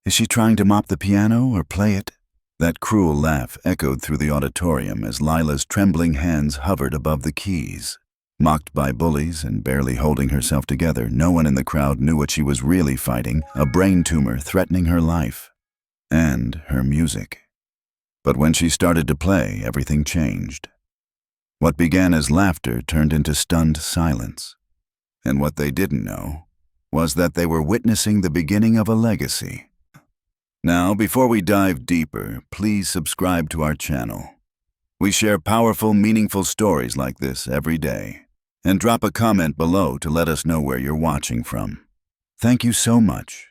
Is she trying to mop the piano or play it? That cruel laugh echoed through the auditorium as Lila's trembling hands hovered above the keys. Mocked by bullies and barely holding herself together, no one in the crowd knew what she was really fighting, a brain tumor threatening her life. And her music. But when she started to play, everything changed. What began as laughter turned into stunned silence. And what they didn't know was that they were witnessing the beginning of a legacy. Now, before we dive deeper, please subscribe to our channel. We share powerful, meaningful stories like this every day. And drop a comment below to let us know where you're watching from. Thank you so much.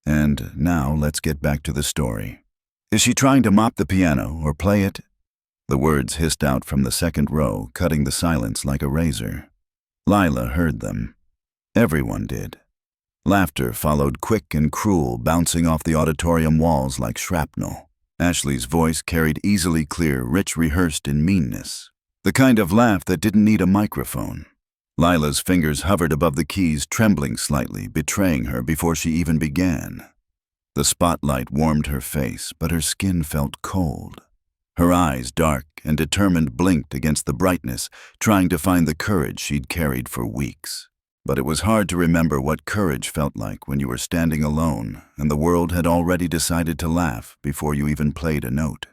And now let's get back to the story. Is she trying to mop the piano or play it? The words hissed out from the second row, cutting the silence like a razor. Lila heard them. Everyone did. Laughter followed quick and cruel, bouncing off the auditorium walls like shrapnel. Ashley's voice carried easily clear, rich, rehearsed in meanness. The kind of laugh that didn't need a microphone. Lila's fingers hovered above the keys, trembling slightly, betraying her before she even began. The spotlight warmed her face, but her skin felt cold. Her eyes, dark and determined, blinked against the brightness, trying to find the courage she'd carried for weeks. But it was hard to remember what courage felt like when you were standing alone and the world had already decided to laugh before you even played a note.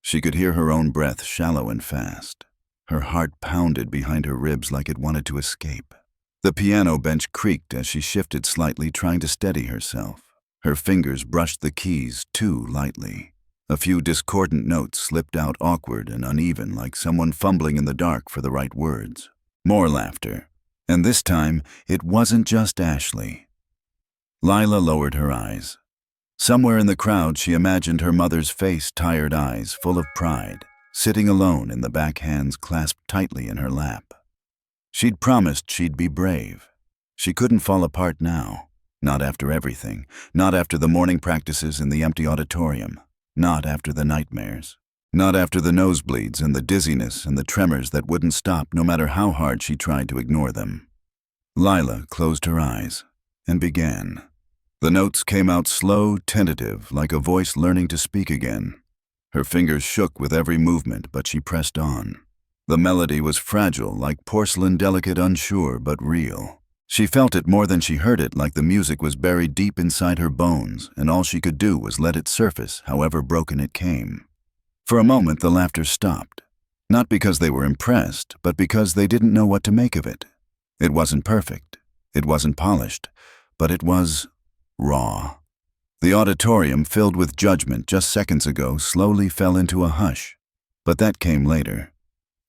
She could hear her own breath shallow and fast. Her heart pounded behind her ribs like it wanted to escape. The piano bench creaked as she shifted slightly, trying to steady herself. Her fingers brushed the keys too lightly. A few discordant notes slipped out, awkward and uneven, like someone fumbling in the dark for the right words. More laughter. And this time, it wasn't just Ashley. Lila lowered her eyes. Somewhere in the crowd, she imagined her mother's face, tired eyes, full of pride, sitting alone in the back, hands clasped tightly in her lap. She'd promised she'd be brave. She couldn't fall apart now. Not after everything. Not after the morning practices in the empty auditorium. Not after the nightmares. Not after the nosebleeds and the dizziness and the tremors that wouldn't stop no matter how hard she tried to ignore them. Lila closed her eyes and began. The notes came out slow, tentative, like a voice learning to speak again. Her fingers shook with every movement, but she pressed on. The melody was fragile, like porcelain, delicate, unsure, but real. She felt it more than she heard it, like the music was buried deep inside her bones, and all she could do was let it surface, however broken it came. For a moment, the laughter stopped. Not because they were impressed, but because they didn't know what to make of it. It wasn't perfect. It wasn't polished. But it was raw. The auditorium, filled with judgment just seconds ago, slowly fell into a hush. But that came later.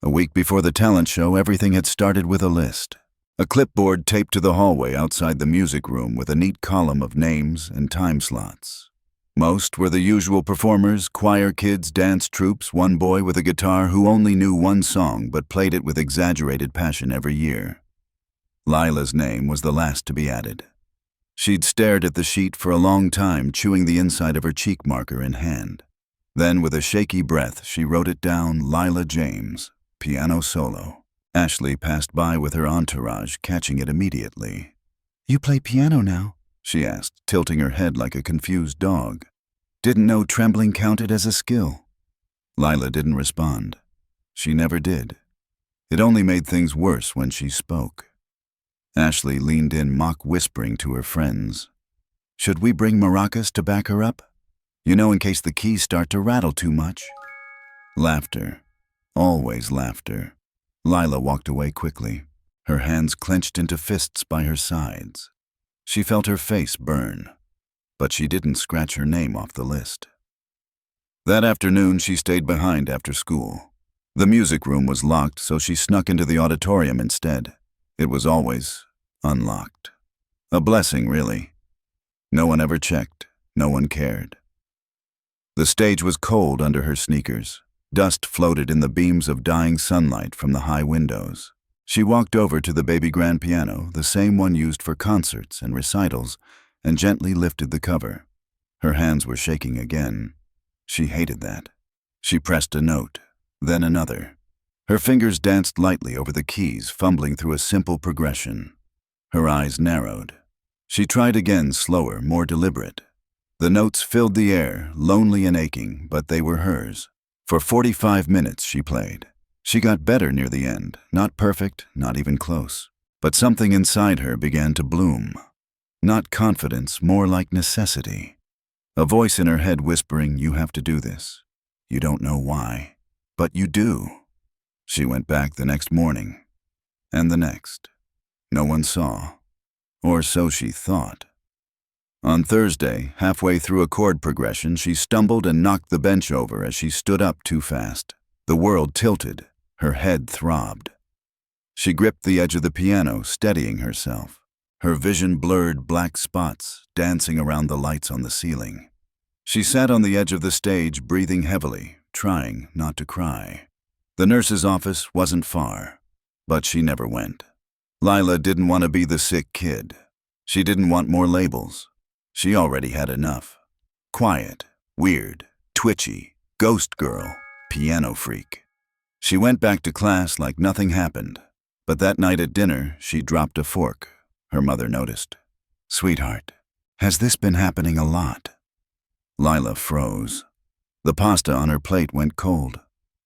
A week before the talent show, everything had started with a list. A clipboard taped to the hallway outside the music room with a neat column of names and time slots. Most were the usual performers, choir kids, dance troupes, one boy with a guitar who only knew one song but played it with exaggerated passion every year. Lila's name was the last to be added. She'd stared at the sheet for a long time, chewing the inside of her cheek marker in hand. Then, with a shaky breath, she wrote it down: Lila James, piano solo. Ashley passed by with her entourage, catching it immediately. "You play piano now?" she asked, tilting her head like a confused dog. "Didn't know trembling counted as a skill." Lila didn't respond. She never did. It only made things worse when she spoke. Ashley leaned in, mock whispering to her friends. "Should we bring maracas to back her up? You know, in case the keys start to rattle too much." Laughter. Always laughter. Lila walked away quickly, her hands clenched into fists by her sides. She felt her face burn, but she didn't scratch her name off the list. That afternoon, she stayed behind after school. The music room was locked, so she snuck into the auditorium instead. It was always unlocked. A blessing, really. No one ever checked. No one cared. The stage was cold under her sneakers. Dust floated in the beams of dying sunlight from the high windows. She walked over to the baby grand piano, the same one used for concerts and recitals, and gently lifted the cover. Her hands were shaking again. She hated that. She pressed a note, then another. Her fingers danced lightly over the keys, fumbling through a simple progression. Her eyes narrowed. She tried again, slower, more deliberate. The notes filled the air, lonely and aching, but they were hers. For 45 minutes she played. She got better near the end, not perfect, not even close. But something inside her began to bloom. Not confidence, more like necessity. A voice in her head whispering, "You have to do this. You don't know why, but you do." She went back the next morning, and the next. No one saw, or so she thought. On Thursday, halfway through a chord progression, she stumbled and knocked the bench over as she stood up too fast. The world tilted. Her head throbbed. She gripped the edge of the piano, steadying herself. Her vision blurred black spots, dancing around the lights on the ceiling. She sat on the edge of the stage, breathing heavily, trying not to cry. The nurse's office wasn't far, but she never went. Lila didn't want to be the sick kid. She didn't want more labels. She already had enough. Quiet, weird, twitchy, ghost girl, piano freak. She went back to class like nothing happened, but that night at dinner, she dropped a fork. Her mother noticed. "Sweetheart, has this been happening a lot?" Lila froze. The pasta on her plate went cold.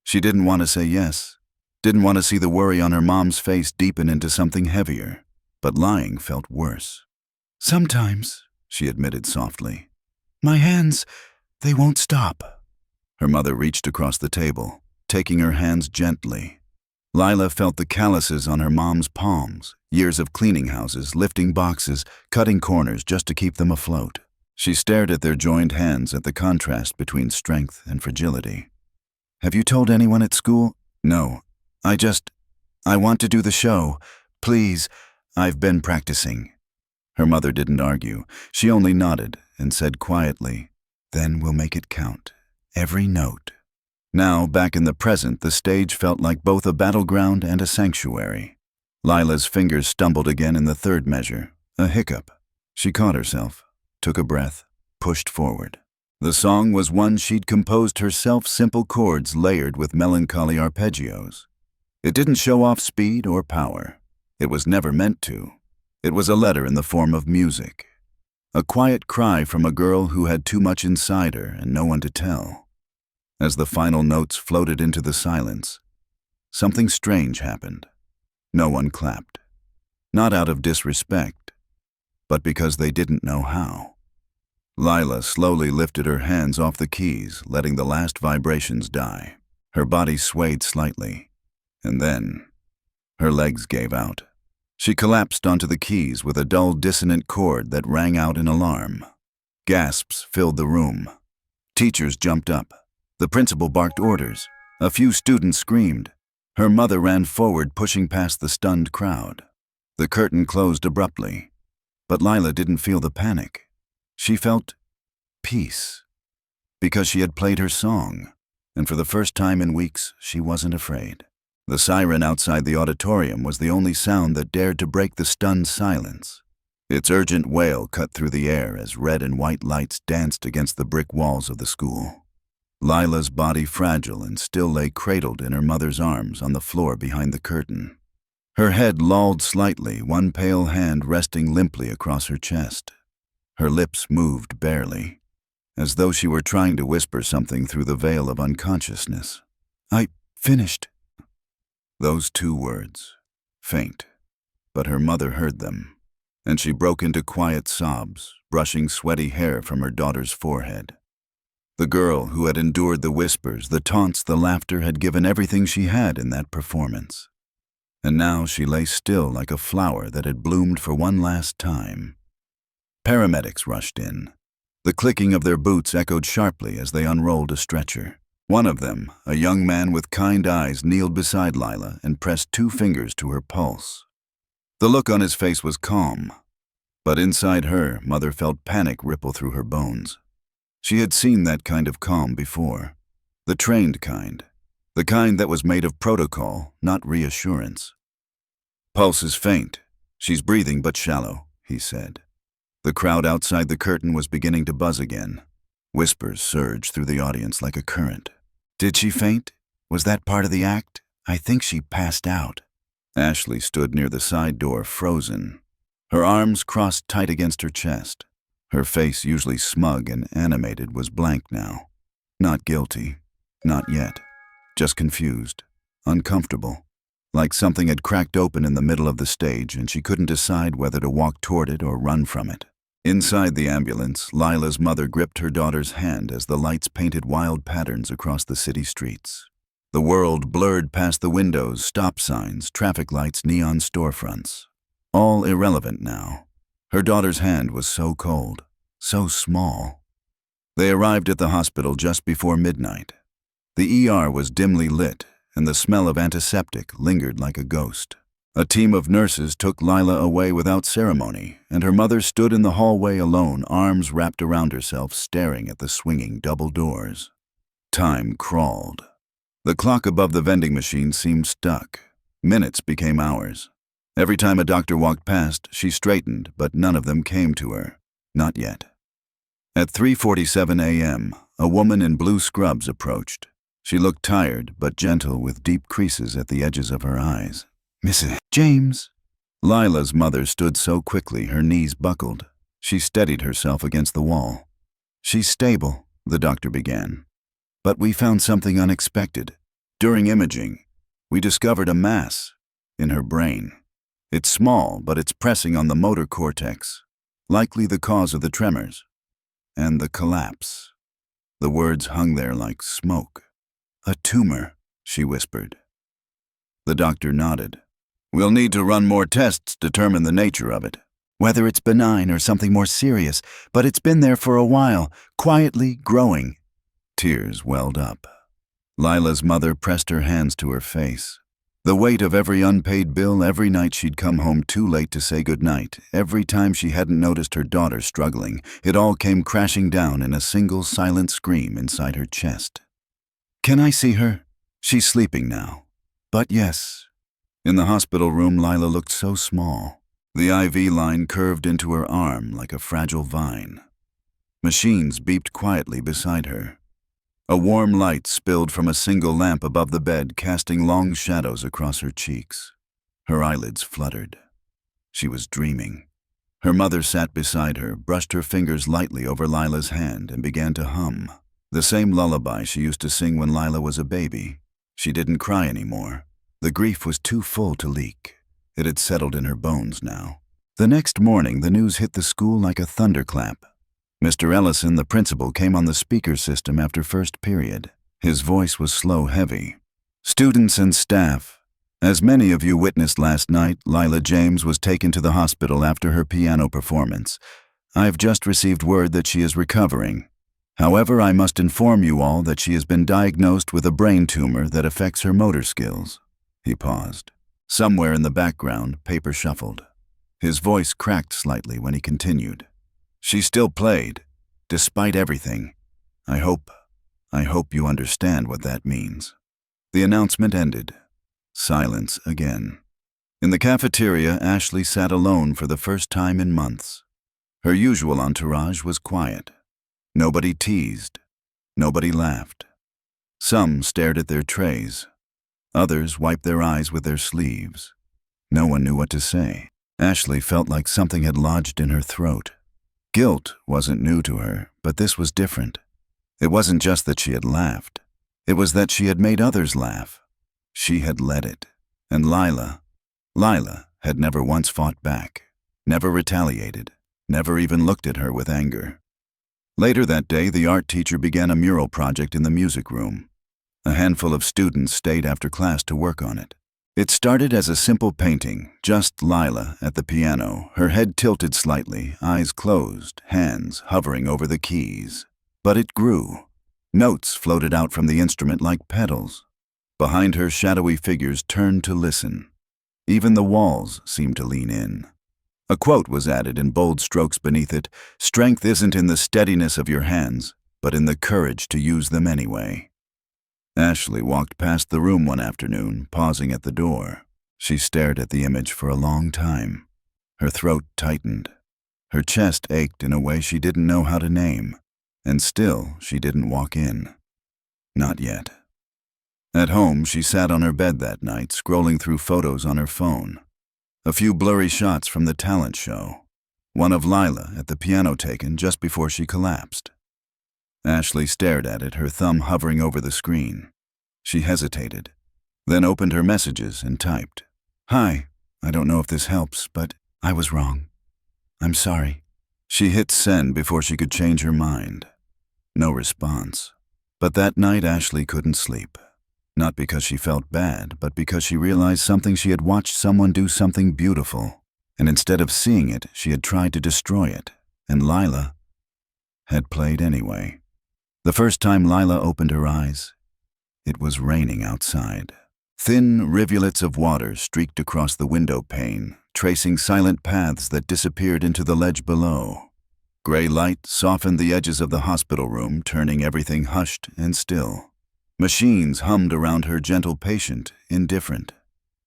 She didn't want to say yes, didn't want to see the worry on her mom's face deepen into something heavier, but lying felt worse. "Sometimes," she admitted softly. "My hands, they won't stop." Her mother reached across the table, taking her hands gently. Lila felt the calluses on her mom's palms, years of cleaning houses, lifting boxes, cutting corners just to keep them afloat. She stared at their joined hands, at the contrast between strength and fragility. "Have you told anyone at school?" "No. I want to do the show. Please, I've been practicing." Her mother didn't argue. She only nodded and said quietly, "Then we'll make it count. Every note." Now, back in the present, the stage felt like both a battleground and a sanctuary. Lila's fingers stumbled again in the third measure, a hiccup. She caught herself, took a breath, pushed forward. The song was one she'd composed herself, simple chords layered with melancholy arpeggios. It didn't show off speed or power. It was never meant to. It was a letter in the form of music. A quiet cry from a girl who had too much inside her and no one to tell. As the final notes floated into the silence, something strange happened. No one clapped. Not out of disrespect, but because they didn't know how. Lila slowly lifted her hands off the keys, letting the last vibrations die. Her body swayed slightly, and then her legs gave out. She collapsed onto the keys with a dull, dissonant chord that rang out in alarm. Gasps filled the room. Teachers jumped up. The principal barked orders. A few students screamed. Her mother ran forward, pushing past the stunned crowd. The curtain closed abruptly. But Lila didn't feel the panic. She felt peace. Because she had played her song, and for the first time in weeks, she wasn't afraid. The siren outside the auditorium was the only sound that dared to break the stunned silence. Its urgent wail cut through the air as red and white lights danced against the brick walls of the school. Lila's body, fragile and still, lay cradled in her mother's arms on the floor behind the curtain. Her head lolled slightly, one pale hand resting limply across her chest. Her lips moved barely, as though she were trying to whisper something through the veil of unconsciousness. "I finished." Those two words, faint, but her mother heard them, and she broke into quiet sobs, brushing sweaty hair from her daughter's forehead. The girl who had endured the whispers, the taunts, the laughter, had given everything she had in that performance. And now she lay still like a flower that had bloomed for one last time. Paramedics rushed in. The clicking of their boots echoed sharply as they unrolled a stretcher. One of them, a young man with kind eyes, kneeled beside Lila and pressed 2 fingers to her pulse. The look on his face was calm, but inside her, Mother felt panic ripple through her bones. She had seen that kind of calm before. The trained kind. The kind that was made of protocol, not reassurance. "Pulse is faint. She's breathing but shallow," he said. The crowd outside the curtain was beginning to buzz again. Whispers surged through the audience like a current. "Did she faint? Was that part of the act? I think she passed out." Ashley stood near the side door, frozen. Her arms crossed tight against her chest. Her face, usually smug and animated, was blank now. Not guilty. Not yet. Just confused. Uncomfortable. Like something had cracked open in the middle of the stage and she couldn't decide whether to walk toward it or run from it. Inside the ambulance, Lila's mother gripped her daughter's hand as the lights painted wild patterns across the city streets. The world blurred past the windows, stop signs, traffic lights, neon storefronts. All irrelevant now. Her daughter's hand was so cold, so small. They arrived at the hospital just before midnight. The ER was dimly lit, and the smell of antiseptic lingered like a ghost. A team of nurses took Lila away without ceremony, and her mother stood in the hallway alone, arms wrapped around herself, staring at the swinging double doors. Time crawled. The clock above the vending machine seemed stuck. Minutes became hours. Every time a doctor walked past, she straightened, but none of them came to her. Not yet. At 3:47 a.m., a woman in blue scrubs approached. She looked tired, but gentle, with deep creases at the edges of her eyes. "Mrs. James." Lila's mother stood so quickly her knees buckled. She steadied herself against the wall. "She's stable," the doctor began. "But we found something unexpected. During imaging, we discovered a mass in her brain. It's small, but it's pressing on the motor cortex, likely the cause of the tremors. And the collapse." The words hung there like smoke. "A tumor," she whispered. The doctor nodded. "We'll need to run more tests to determine the nature of it. Whether it's benign or something more serious, but it's been there for a while, quietly growing." Tears welled up. Lila's mother pressed her hands to her face. The weight of every unpaid bill, every night she'd come home too late to say goodnight, every time she hadn't noticed her daughter struggling, it all came crashing down in a single silent scream inside her chest. "Can I see her? She's sleeping now." "But yes." In the hospital room, Lila looked so small. The IV line curved into her arm like a fragile vine. Machines beeped quietly beside her. A warm light spilled from a single lamp above the bed, casting long shadows across her cheeks. Her eyelids fluttered. She was dreaming. Her mother sat beside her, brushed her fingers lightly over Lila's hand, and began to hum. The same lullaby she used to sing when Lila was a baby. She didn't cry anymore. The grief was too full to leak. It had settled in her bones now. The next morning, the news hit the school like a thunderclap. Mr. Ellison, the principal, came on the speaker system after first period. His voice was slow, heavy. "Students and staff, as many of you witnessed last night, Lila James was taken to the hospital after her piano performance. I've just received word that she is recovering. However, I must inform you all that she has been diagnosed with a brain tumor that affects her motor skills." He paused. Somewhere in the background, paper shuffled. His voice cracked slightly when he continued. "She still played, despite everything. I hope you understand what that means." The announcement ended. Silence again. In the cafeteria, Ashley sat alone for the first time in months. Her usual entourage was quiet. Nobody teased. Nobody laughed. Some stared at their trays. Others wiped their eyes with their sleeves. No one knew what to say. Ashley felt like something had lodged in her throat. Guilt wasn't new to her, but this was different. It wasn't just that she had laughed. It was that she had made others laugh. She had led it. And Lila had never once fought back, never retaliated, never even looked at her with anger. Later that day, the art teacher began a mural project in the music room. A handful of students stayed after class to work on it. It started as a simple painting, just Lila at the piano, her head tilted slightly, eyes closed, hands hovering over the keys. But it grew. Notes floated out from the instrument like petals. Behind her, shadowy figures turned to listen. Even the walls seemed to lean in. A quote was added in bold strokes beneath it: "Strength isn't in the steadiness of your hands, but in the courage to use them anyway." Ashley walked past the room one afternoon, pausing at the door. She stared at the image for a long time. Her throat tightened. Her chest ached in a way she didn't know how to name. And still, she didn't walk in. Not yet. At home, she sat on her bed that night, scrolling through photos on her phone. A few blurry shots from the talent show. one of Lila at the piano taken just before she collapsed. Ashley stared at it, her thumb hovering over the screen. She hesitated, then opened her messages and typed, "Hi, I don't know if this helps, but I was wrong. I'm sorry." She hit send before she could change her mind. No response. But that night Ashley couldn't sleep. Not because she felt bad, but because she realized something. She had watched someone do something beautiful, and instead of seeing it, she had tried to destroy it, and Lila had played anyway. The first time Lila opened her eyes, it was raining outside. Thin rivulets of water streaked across the window pane, tracing silent paths that disappeared into the ledge below. Gray light softened the edges of the hospital room, turning everything hushed and still. Machines hummed around her, gentle, patient, indifferent.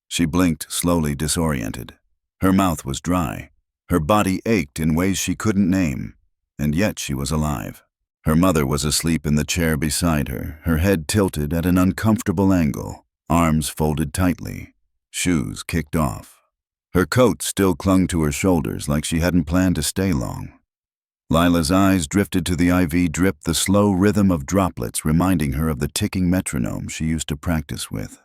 She blinked, slowly, disoriented. Her mouth was dry. Her body ached in ways she couldn't name, and yet she was alive. Her mother was asleep in the chair beside her, her head tilted at an uncomfortable angle, arms folded tightly, shoes kicked off. Her coat still clung to her shoulders like she hadn't planned to stay long. Lila's eyes drifted to the IV drip, the slow rhythm of droplets reminding her of the ticking metronome she used to practice with.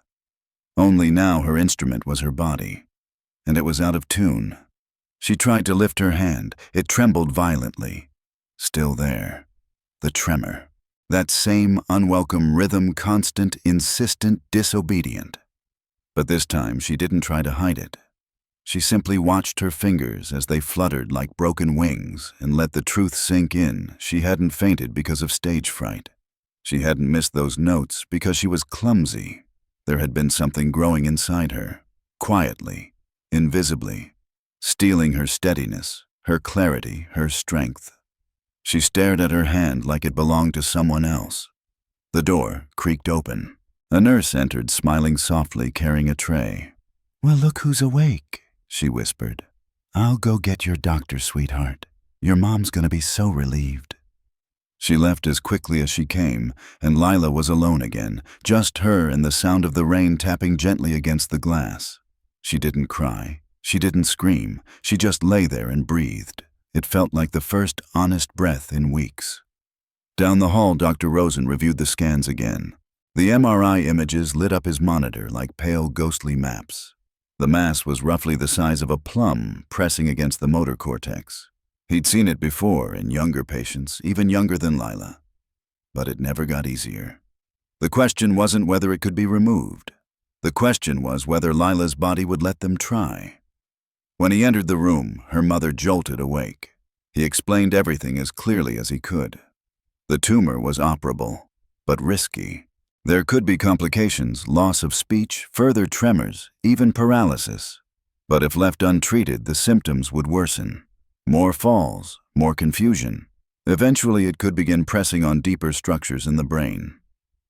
Only now her instrument was her body, and it was out of tune. She tried to lift her hand. It trembled violently. Still there. The tremor. That same unwelcome rhythm, constant, insistent, disobedient. But this time she didn't try to hide it. She simply watched her fingers as they fluttered like broken wings and let the truth sink in. She hadn't fainted because of stage fright. She hadn't missed those notes because she was clumsy. There had been something growing inside her, quietly, invisibly, stealing her steadiness, her clarity, her strength. She stared at her hand like it belonged to someone else. The door creaked open. A nurse entered, smiling softly, carrying a tray. "Well, look who's awake," she whispered. "I'll go get your doctor, sweetheart. Your mom's gonna be so relieved." She left as quickly as she came, and Lila was alone again, just her and the sound of the rain tapping gently against the glass. She didn't cry. She didn't scream. She just lay there and breathed. It felt like the first honest breath in weeks. Down the hall, Dr. Rosen reviewed the scans again. The MRI images lit up his monitor like pale, ghostly maps. The mass was roughly the size of a plum pressing against the motor cortex. He'd seen it before in younger patients, even younger than Lila. But it never got easier. The question wasn't whether it could be removed. The question was whether Lila's body would let them try. When he entered the room, her mother jolted awake. He explained everything as clearly as he could. The tumor was operable, but risky. There could be complications, loss of speech, further tremors, even paralysis. But if left untreated, the symptoms would worsen. More falls, more confusion. Eventually, it could begin pressing on deeper structures in the brain.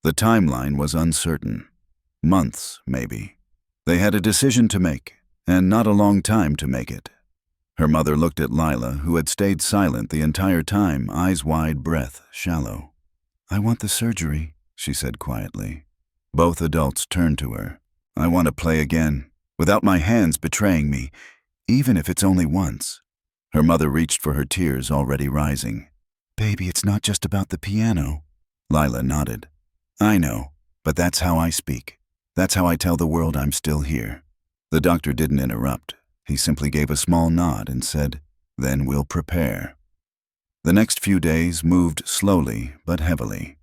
The timeline was uncertain. Months, maybe. They had a decision to make, and not a long time to make it. Her mother looked at Lila, who had stayed silent the entire time, eyes wide, breath shallow. "I want the surgery," she said quietly. Both adults turned to her. "I want to play again, without my hands betraying me, even if it's only once." Her mother reached for her tears already rising. "Baby, it's not just about the piano." Lila nodded. "I know, but that's how I speak. That's how I tell the world I'm still here." The doctor didn't interrupt. He simply gave a small nod and said, "Then we'll prepare." The next few days moved slowly but heavily.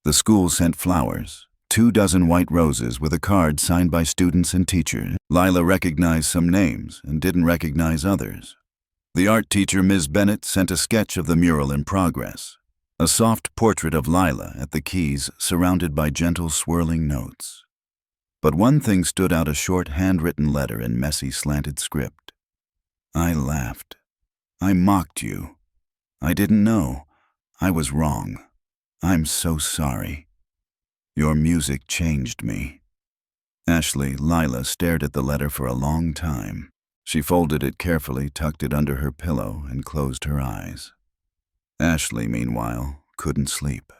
The school sent flowers, 24 white roses with a card signed by students and teachers. Lila recognized some names and didn't recognize others. The art teacher, Ms. Bennett, sent a sketch of the mural in progress, a soft portrait of Lila at the keys surrounded by gentle swirling notes. But one thing stood out, a short handwritten letter in messy slanted script. "I laughed. I mocked you. I didn't know. I was wrong. I'm so sorry. Your music changed me." Ashley, Lila, stared at the letter for a long time. She folded it carefully, tucked it under her pillow, and closed her eyes. Ashley, meanwhile, couldn't sleep.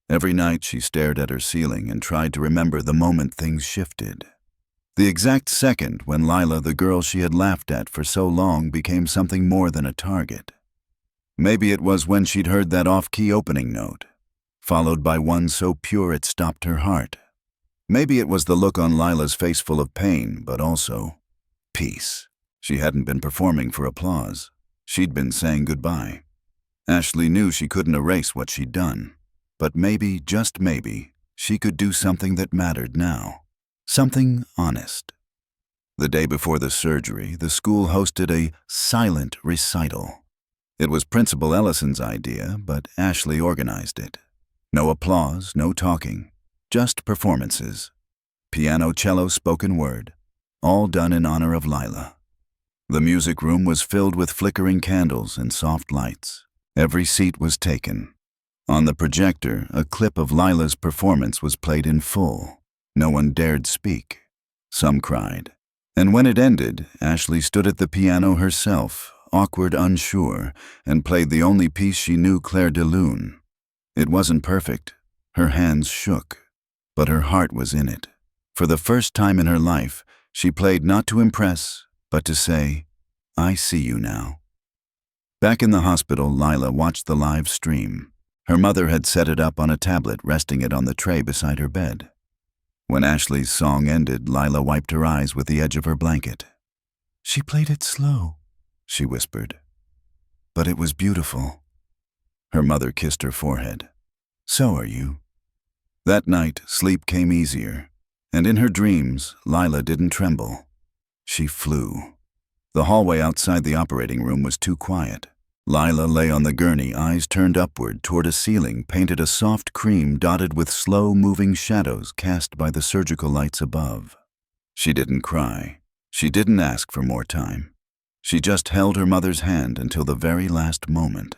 Every night she stared at her ceiling and tried to remember the moment things shifted. The exact second when Lila, the girl she had laughed at for so long, became something more than a target. Maybe it was when she'd heard that off-key opening note, followed by one so pure it stopped her heart. Maybe it was the look on Lila's face full of pain, but also peace. She hadn't been performing for applause. She'd been saying goodbye. Ashley knew she couldn't erase what she'd done, but maybe, just maybe, she could do something that mattered now. Something honest. The day before the surgery, the school hosted a silent recital. It was Principal Ellison's idea, but Ashley organized it. No applause, no talking, just performances. Piano, cello, spoken word, all done in honor of Lila. The music room was filled with flickering candles and soft lights. Every seat was taken. On the projector, a clip of Lila's performance was played in full. No one dared speak. Some cried. And when it ended, Ashley stood at the piano herself, awkward, unsure, and played the only piece she knew, Clair de Lune. It wasn't perfect. Her hands shook, but her heart was in it. For the first time in her life, she played not to impress, but to say, "I see you now." Back in the hospital, Lila watched the live stream. Her mother had set it up on a tablet, resting it on the tray beside her bed. When Ashley's song ended, Lila wiped her eyes with the edge of her blanket. "She played it slow," she whispered. "But it was beautiful." Her mother kissed her forehead. "So are you." That night, sleep came easier, and in her dreams, Lila didn't tremble. She flew. The hallway outside the operating room was too quiet. Lila lay on the gurney, eyes turned upward toward a ceiling painted a soft cream dotted with slow-moving shadows cast by the surgical lights above. She didn't cry. She didn't ask for more time. She just held her mother's hand until the very last moment.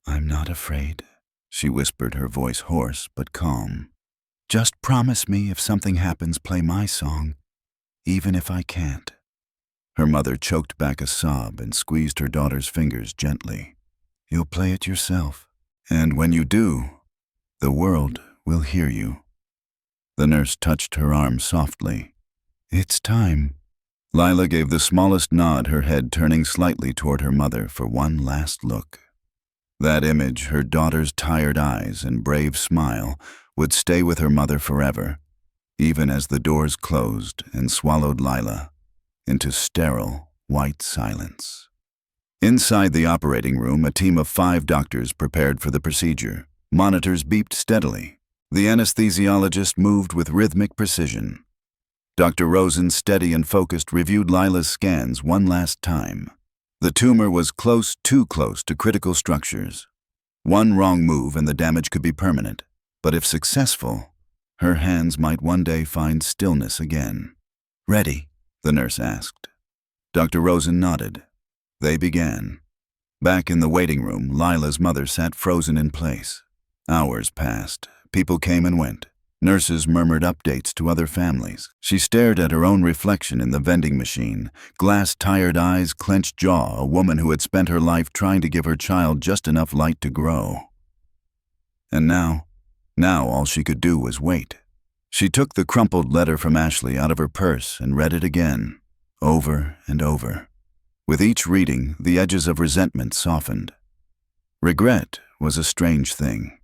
"I'm not afraid," she whispered, her voice hoarse but calm. "Just promise me if something happens, play my song, even if I can't." Her mother choked back a sob and squeezed her daughter's fingers gently. "You'll play it yourself, and when you do, the world will hear you." The nurse touched her arm softly. "It's time." Lila gave the smallest nod, her head turning slightly toward her mother for one last look. That image, her daughter's tired eyes and brave smile, would stay with her mother forever, even as the doors closed and swallowed Lila into sterile, white silence. Inside the operating room, a team of 5 doctors prepared for the procedure. Monitors beeped steadily. The anesthesiologist moved with rhythmic precision. Dr. Rosen, steady and focused, reviewed Lila's scans one last time. The tumor was close, too close to critical structures. One wrong move and the damage could be permanent. But if successful, her hands might one day find stillness again. "Ready?" the nurse asked. Dr. Rosen nodded. They began. Back in the waiting room, Lila's mother sat frozen in place. Hours passed. People came and went. Nurses murmured updates to other families. She stared at her own reflection in the vending machine. Glass, tired eyes, clenched jaw, a woman who had spent her life trying to give her child just enough light to grow. And now all she could do was wait. She took the crumpled letter from Ashley out of her purse and read it again, over and over. With each reading, the edges of resentment softened. Regret was a strange thing.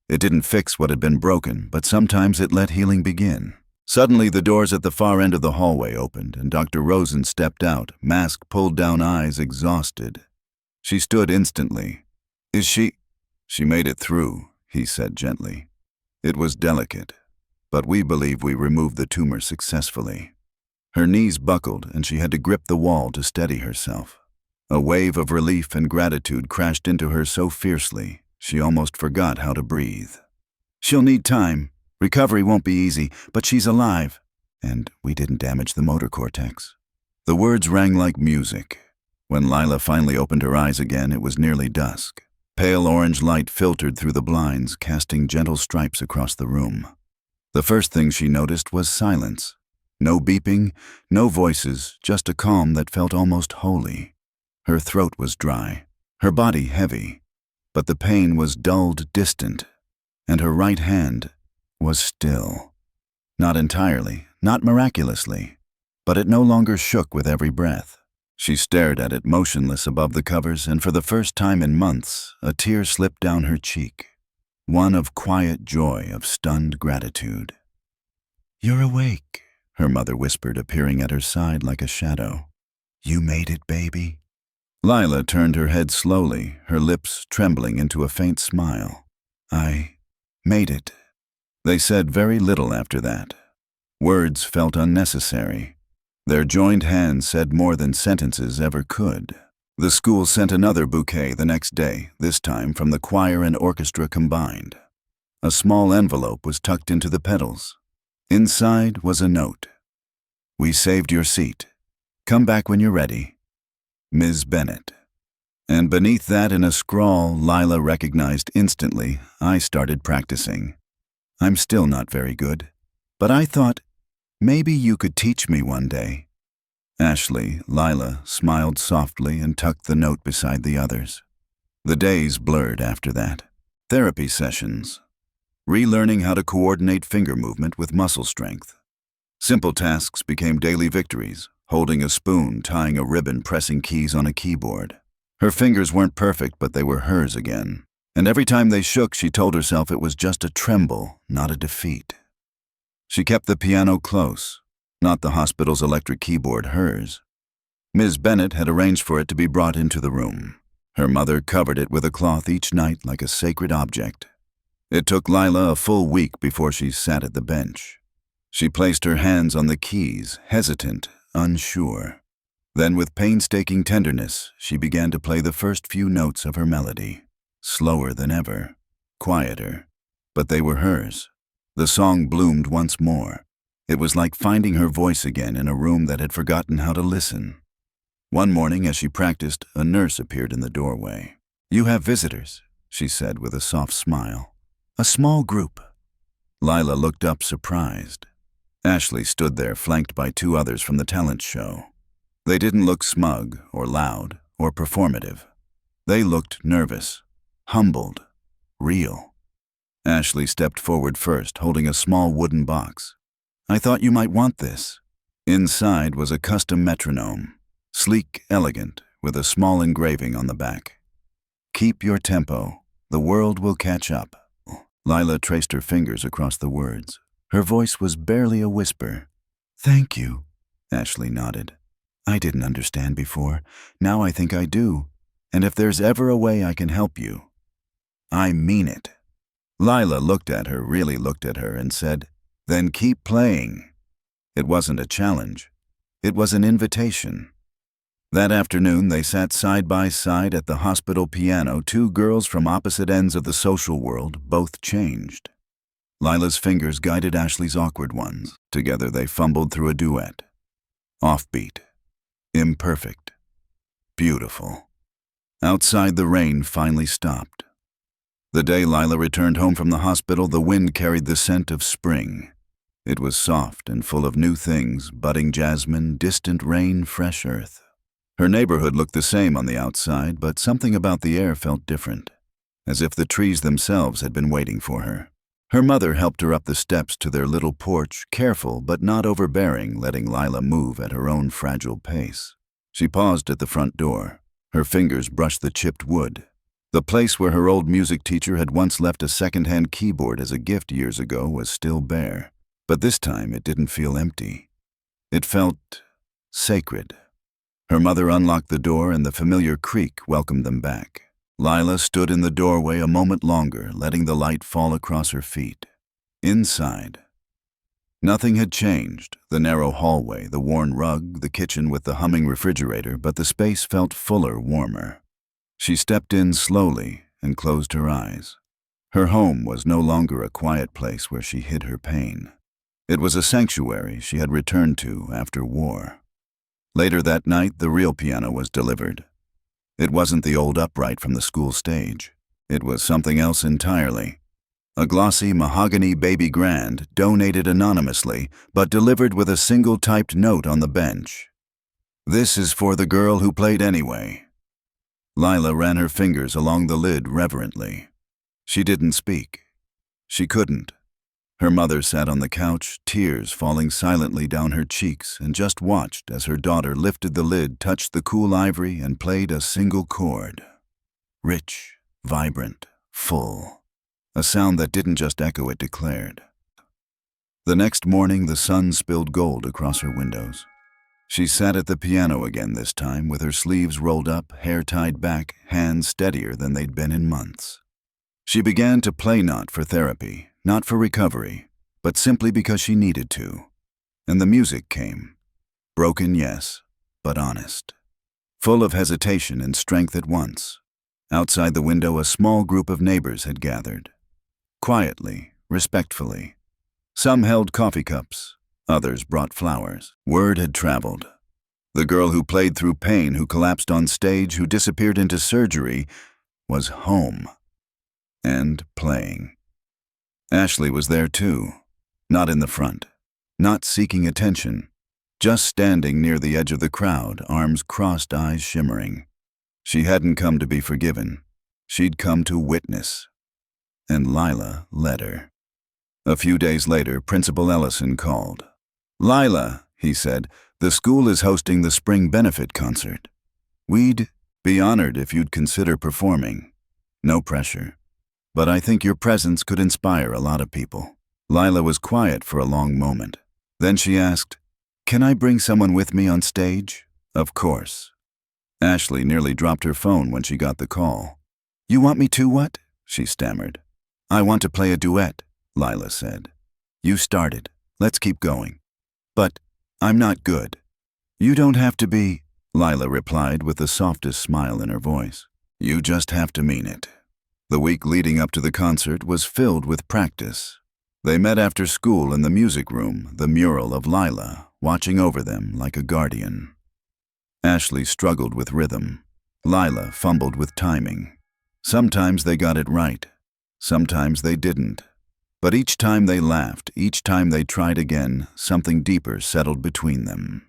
It didn't fix what had been broken, but sometimes it let healing begin. Suddenly, the doors at the far end of the hallway opened, and Dr. Rosen stepped out, mask pulled down, eyes exhausted. She stood instantly. "Is she—" "She made it through," he said gently. "It was delicate, but we believe we removed the tumor successfully." Her knees buckled, and she had to grip the wall to steady herself. A wave of relief and gratitude crashed into her so fiercely, she almost forgot how to breathe. "She'll need time. Recovery won't be easy, but she's alive. And we didn't damage the motor cortex." The words rang like music. When Lila finally opened her eyes again, it was nearly dusk. Pale orange light filtered through the blinds, casting gentle stripes across the room. The first thing she noticed was silence. No beeping, no voices, just a calm that felt almost holy. Her throat was dry, her body heavy, but the pain was dulled, distant, and her right hand was still. Not entirely, Not miraculously, but it no longer shook with every breath. She stared at it motionless above the covers, and for the first time in months, a tear slipped down her cheek. One of quiet joy, of stunned gratitude. "You're awake," her mother whispered, appearing at her side like a shadow. "You made it, baby." Lila turned her head slowly, her lips trembling into a faint smile. "I made it." They said very little after that. Words felt unnecessary. Their joined hands said more than sentences ever could. The school sent another bouquet the next day, this time from the choir and orchestra combined. A small envelope was tucked into the petals. Inside was a note. "We saved your seat. Come back when you're ready. Ms. Bennett." And beneath that, in a scrawl Lila recognized instantly, "I started practicing. I'm still not very good, but I thought, maybe you could teach me one day." Ashley, Lila, smiled softly and tucked the note beside the others. The days blurred after that. Therapy sessions. Relearning how to coordinate finger movement with muscle strength. Simple tasks became daily victories, holding a spoon, tying a ribbon, pressing keys on a keyboard. Her fingers weren't perfect, but they were hers again. And every time they shook, she told herself it was just a tremble, not a defeat. She kept the piano close, not the hospital's electric keyboard, hers. Ms. Bennett had arranged for it to be brought into the room. Her mother covered it with a cloth each night like a sacred object. It took Lila a full week before she sat at the bench. She placed her hands on the keys, hesitant, unsure. Then with painstaking tenderness, she began to play the first few notes of her melody. Slower than ever, quieter, but they were hers. The song bloomed once more. It was like finding her voice again in a room that had forgotten how to listen. One morning, as she practiced, a nurse appeared in the doorway. "You have visitors," she said with a soft smile. "A small group." Lila looked up, surprised. Ashley stood there, flanked by two others from the talent show. They didn't look smug or loud or performative. They looked nervous, humbled, real. Ashley stepped forward first, holding a small wooden box. "I thought you might want this." Inside was a custom metronome, sleek, elegant, with a small engraving on the back. "Keep your tempo. The world will catch up." Lila traced her fingers across the words. Her voice was barely a whisper. "Thank you," Ashley nodded. "I didn't understand before. Now I think I do. And if there's ever a way I can help you, I mean it." Lila looked at her, really looked at her, and said, "Then keep playing." It wasn't a challenge. It was an invitation. That afternoon, they sat side by side at the hospital piano, two girls from opposite ends of the social world, both changed. Lila's fingers guided Ashley's awkward ones. Together they fumbled through a duet. Offbeat. Imperfect. Beautiful. Outside, the rain finally stopped. The day Lila returned home from the hospital, the wind carried the scent of spring. It was soft and full of new things, budding jasmine, distant rain, fresh earth. Her neighborhood looked the same on the outside, but something about the air felt different, as if the trees themselves had been waiting for her. Her mother helped her up the steps to their little porch, careful but not overbearing, letting Lila move at her own fragile pace. She paused at the front door. Her fingers brushed the chipped wood. The place where her old music teacher had once left a second-hand keyboard as a gift years ago was still bare, but this time it didn't feel empty. It felt sacred. Her mother unlocked the door, and the familiar creak welcomed them back. Lila stood in the doorway a moment longer, letting the light fall across her feet. Inside. Nothing had changed, the narrow hallway, the worn rug, the kitchen with the humming refrigerator, but the space felt fuller, warmer. She stepped in slowly and closed her eyes. Her home was no longer a quiet place where she hid her pain. It was a sanctuary she had returned to after war. Later that night, the real piano was delivered. It wasn't the old upright from the school stage. It was something else entirely. A glossy mahogany baby grand, donated anonymously, but delivered with a single typed note on the bench. "This is for the girl who played anyway." Lila ran her fingers along the lid reverently. She didn't speak. She couldn't. Her mother sat on the couch, tears falling silently down her cheeks, and just watched as her daughter lifted the lid, touched the cool ivory, and played a single chord. Rich, vibrant, full. A sound that didn't just echo, it declared. The next morning, the sun spilled gold across her windows. She sat at the piano again this time, with her sleeves rolled up, hair tied back, hands steadier than they'd been in months. She began to play, not for therapy, not for recovery, but simply because she needed to. And the music came. Broken, yes, but honest. Full of hesitation and strength at once. Outside the window, a small group of neighbors had gathered. Quietly, respectfully. Some held coffee cups, others brought flowers. Word had traveled. The girl who played through pain, who collapsed on stage, who disappeared into surgery, was home. And playing. Ashley was there too, not in the front, not seeking attention, just standing near the edge of the crowd, arms crossed, eyes shimmering. She hadn't come to be forgiven. She'd come to witness. And Lila led her. A few days later, Principal Ellison called. "Lila," he said, "the school is hosting the spring benefit concert. We'd be honored if you'd consider performing. No pressure. But I think your presence could inspire a lot of people." Lila was quiet for a long moment. Then she asked, "Can I bring someone with me on stage?" "Of course." Ashley nearly dropped her phone when she got the call. "You want me to what?" she stammered. "I want to play a duet," Lila said. "You started. Let's keep going." "But I'm not good." "You don't have to be," Lila replied with the softest smile in her voice. "You just have to mean it." The week leading up to the concert was filled with practice. They met after school in the music room, the mural of Lila, watching over them like a guardian. Ashley struggled with rhythm. Lila fumbled with timing. Sometimes they got it right. Sometimes they didn't. But each time they laughed, each time they tried again, something deeper settled between them.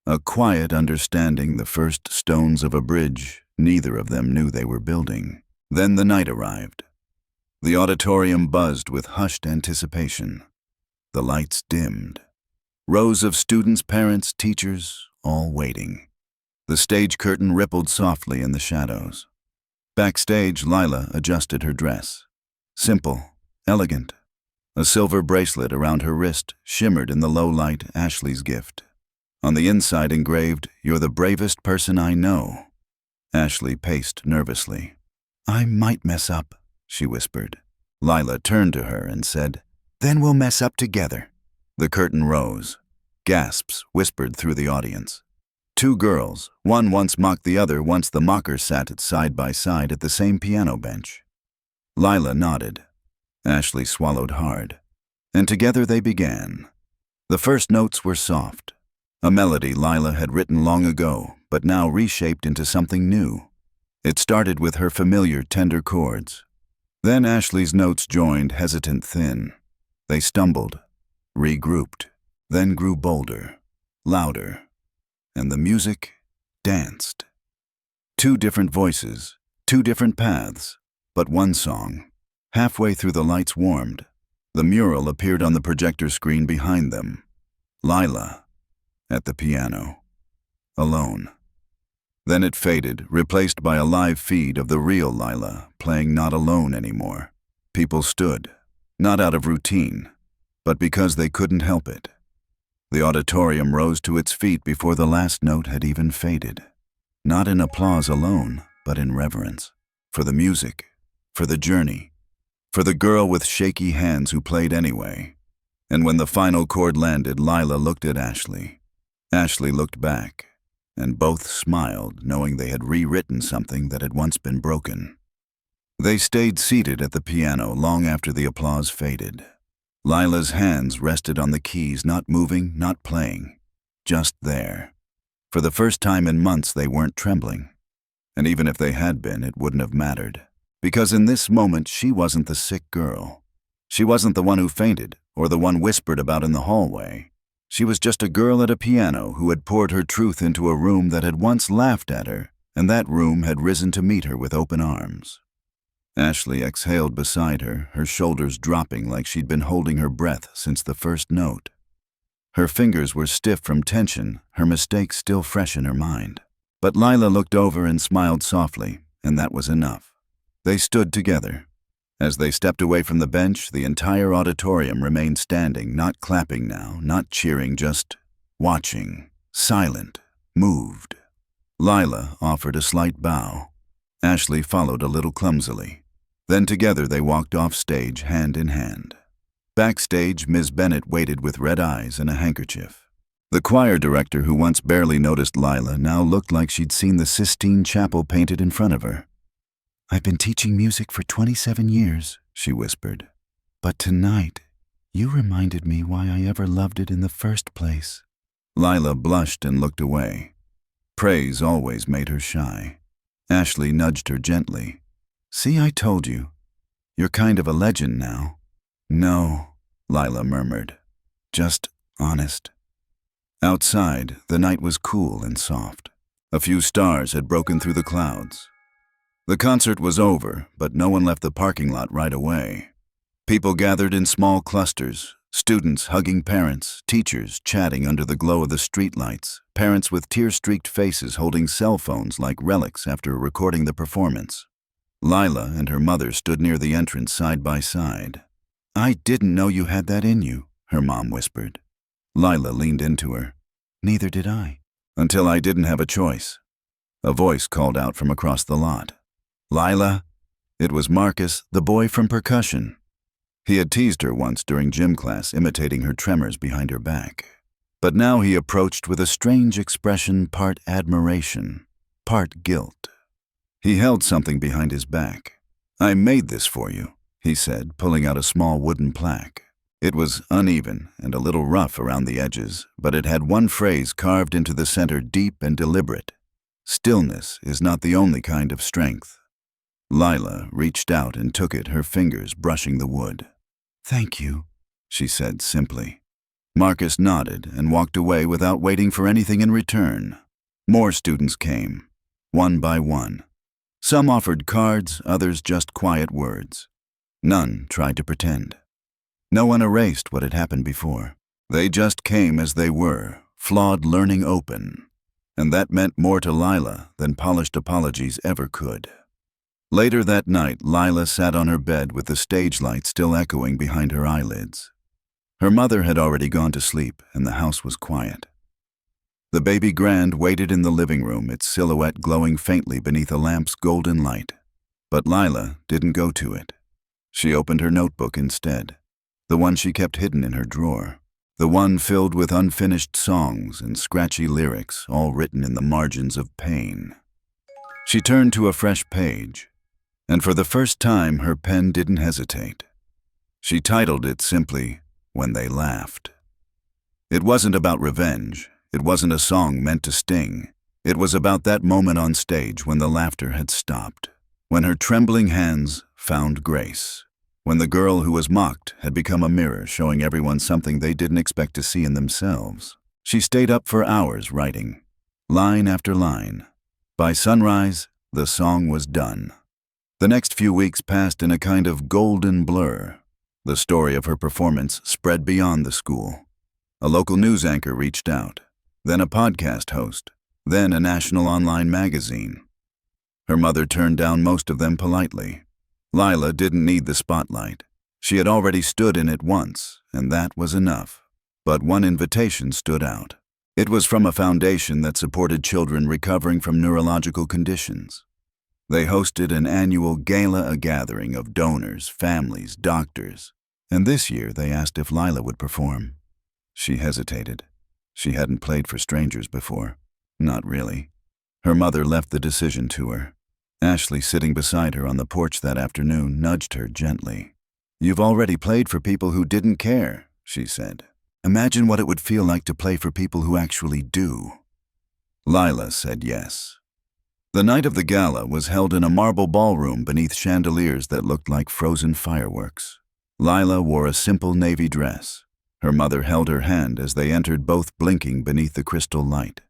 A quiet understanding, the first stones of a bridge neither of them knew they were building. Then the night arrived. The auditorium buzzed with hushed anticipation. The lights dimmed. Rows of students, parents, teachers, all waiting. The stage curtain rippled softly in the shadows. Backstage, Lila adjusted her dress. Simple, elegant. A silver bracelet around her wrist shimmered in the low light, Ashley's gift. On the inside engraved, "You're the bravest person I know." Ashley paced nervously. "I might mess up," she whispered. Lila turned to her and said, "Then we'll mess up together." The curtain rose. Gasps whispered through the audience. Two girls, one once mocked the other, once the mocker, sat side by side at the same piano bench. Lila nodded. Ashley swallowed hard. And together they began. The first notes were soft. A melody Lila had written long ago, but now reshaped into something new. It started with her familiar tender chords. Then Ashley's notes joined, hesitant, thin. They stumbled, regrouped, then grew bolder, louder, and the music danced. Two different voices, two different paths, but one song. Halfway through, the lights warmed. The mural appeared on the projector screen behind them. Lila, at the piano, alone. Then it faded, replaced by a live feed of the real Lila, playing not alone anymore. People stood, not out of routine, but because they couldn't help it. The auditorium rose to its feet before the last note had even faded. Not in applause alone, but in reverence. For the music, for the journey, for the girl with shaky hands who played anyway. And when the final chord landed, Lila looked at Ashley. Ashley looked back. And both smiled, knowing they had rewritten something that had once been broken. They stayed seated at the piano long after the applause faded. Lila's hands rested on the keys, not moving, not playing, just there. For the first time in months, they weren't trembling. And even if they had been, it wouldn't have mattered. Because in this moment, she wasn't the sick girl. She wasn't the one who fainted, or the one whispered about in the hallway. She was just a girl at a piano who had poured her truth into a room that had once laughed at her, and that room had risen to meet her with open arms. Ashley exhaled beside her, her shoulders dropping like she'd been holding her breath since the first note. Her fingers were stiff from tension, her mistake still fresh in her mind. But Lila looked over and smiled softly, and that was enough. They stood together. As they stepped away from the bench, the entire auditorium remained standing, not clapping now, not cheering, just watching, silent, moved. Lila offered a slight bow. Ashley followed a little clumsily. Then together they walked off stage, hand in hand. Backstage, Ms. Bennett waited with red eyes and a handkerchief. The choir director, who once barely noticed Lila, now looked like she'd seen the Sistine Chapel painted in front of her. "I've been teaching music for 27 years, she whispered. "But tonight, you reminded me why I ever loved it in the first place." Lila blushed and looked away. Praise always made her shy. Ashley nudged her gently. "See, I told you. You're kind of a legend now." "No," Lila murmured. "Just honest." Outside, the night was cool and soft. A few stars had broken through the clouds. The concert was over, but no one left the parking lot right away. People gathered in small clusters, students hugging parents, teachers chatting under the glow of the streetlights, parents with tear-streaked faces holding cell phones like relics after recording the performance. Lila and her mother stood near the entrance side by side. "I didn't know you had that in you," her mom whispered. Lila leaned into her. "Neither did I." "Until I didn't have a choice." A voice called out from across the lot. "Lila?" It was Marcus, the boy from percussion. He had teased her once during gym class, imitating her tremors behind her back. But now he approached with a strange expression, part admiration, part guilt. He held something behind his back. "I made this for you," he said, pulling out a small wooden plaque. It was uneven and a little rough around the edges, but it had one phrase carved into the center, deep and deliberate. "Stillness is not the only kind of strength." Lila reached out and took it, her fingers brushing the wood. "Thank you," she said simply. Marcus nodded and walked away without waiting for anything in return. More students came, one by one. Some offered cards, others just quiet words. None tried to pretend. No one erased what had happened before. They just came as they were, flawed learning open. And that meant more to Lila than polished apologies ever could. Later that night, Lila sat on her bed with the stage light still echoing behind her eyelids. Her mother had already gone to sleep, and the house was quiet. The baby grand waited in the living room, its silhouette glowing faintly beneath a lamp's golden light. But Lila didn't go to it. She opened her notebook instead, the one she kept hidden in her drawer, the one filled with unfinished songs and scratchy lyrics, all written in the margins of pain. She turned to a fresh page, and for the first time her pen didn't hesitate. She titled it simply, "When They Laughed." It wasn't about revenge. It wasn't a song meant to sting. It was about that moment on stage when the laughter had stopped, when her trembling hands found grace, when the girl who was mocked had become a mirror showing everyone something they didn't expect to see in themselves. She stayed up for hours writing, line after line. By sunrise, the song was done. The next few weeks passed in a kind of golden blur. The story of her performance spread beyond the school. A local news anchor reached out, then a podcast host, then a national online magazine. Her mother turned down most of them politely. Lila didn't need the spotlight. She had already stood in it once, and that was enough. But one invitation stood out. It was from a foundation that supported children recovering from neurological conditions. They hosted an annual gala gathering of donors, families, doctors, and this year they asked if Lila would perform. She hesitated. She hadn't played for strangers before. Not really. Her mother left the decision to her. Ashley, sitting beside her on the porch that afternoon, nudged her gently. "You've already played for people who didn't care," she said. "Imagine what it would feel like to play for people who actually do." Lila said yes. The night of the gala was held in a marble ballroom beneath chandeliers that looked like frozen fireworks. Lila wore a simple navy dress. Her mother held her hand as they entered, both blinking beneath the crystal light.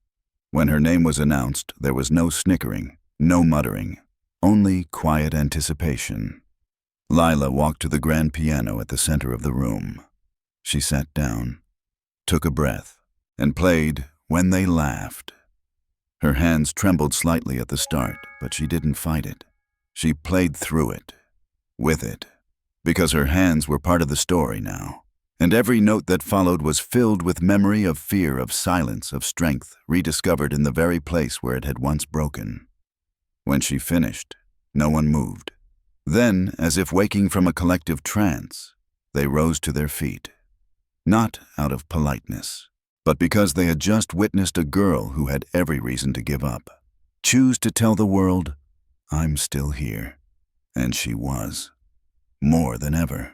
When her name was announced, there was no snickering, no muttering. only quiet anticipation. Lila walked to the grand piano at the center of the room. She sat down, took a breath, and played When They Laughed. Her hands trembled slightly at the start, but she didn't fight it. She played through it, with it, because her hands were part of the story now. And every note that followed was filled with memory of fear, of silence, of strength, rediscovered in the very place where it had once broken. When she finished, no one moved. Then, as if waking from a collective trance, they rose to their feet. Not out of politeness, but because they had just witnessed a girl who had every reason to give up. Choose to tell the world, I'm still here. And she was. More than ever.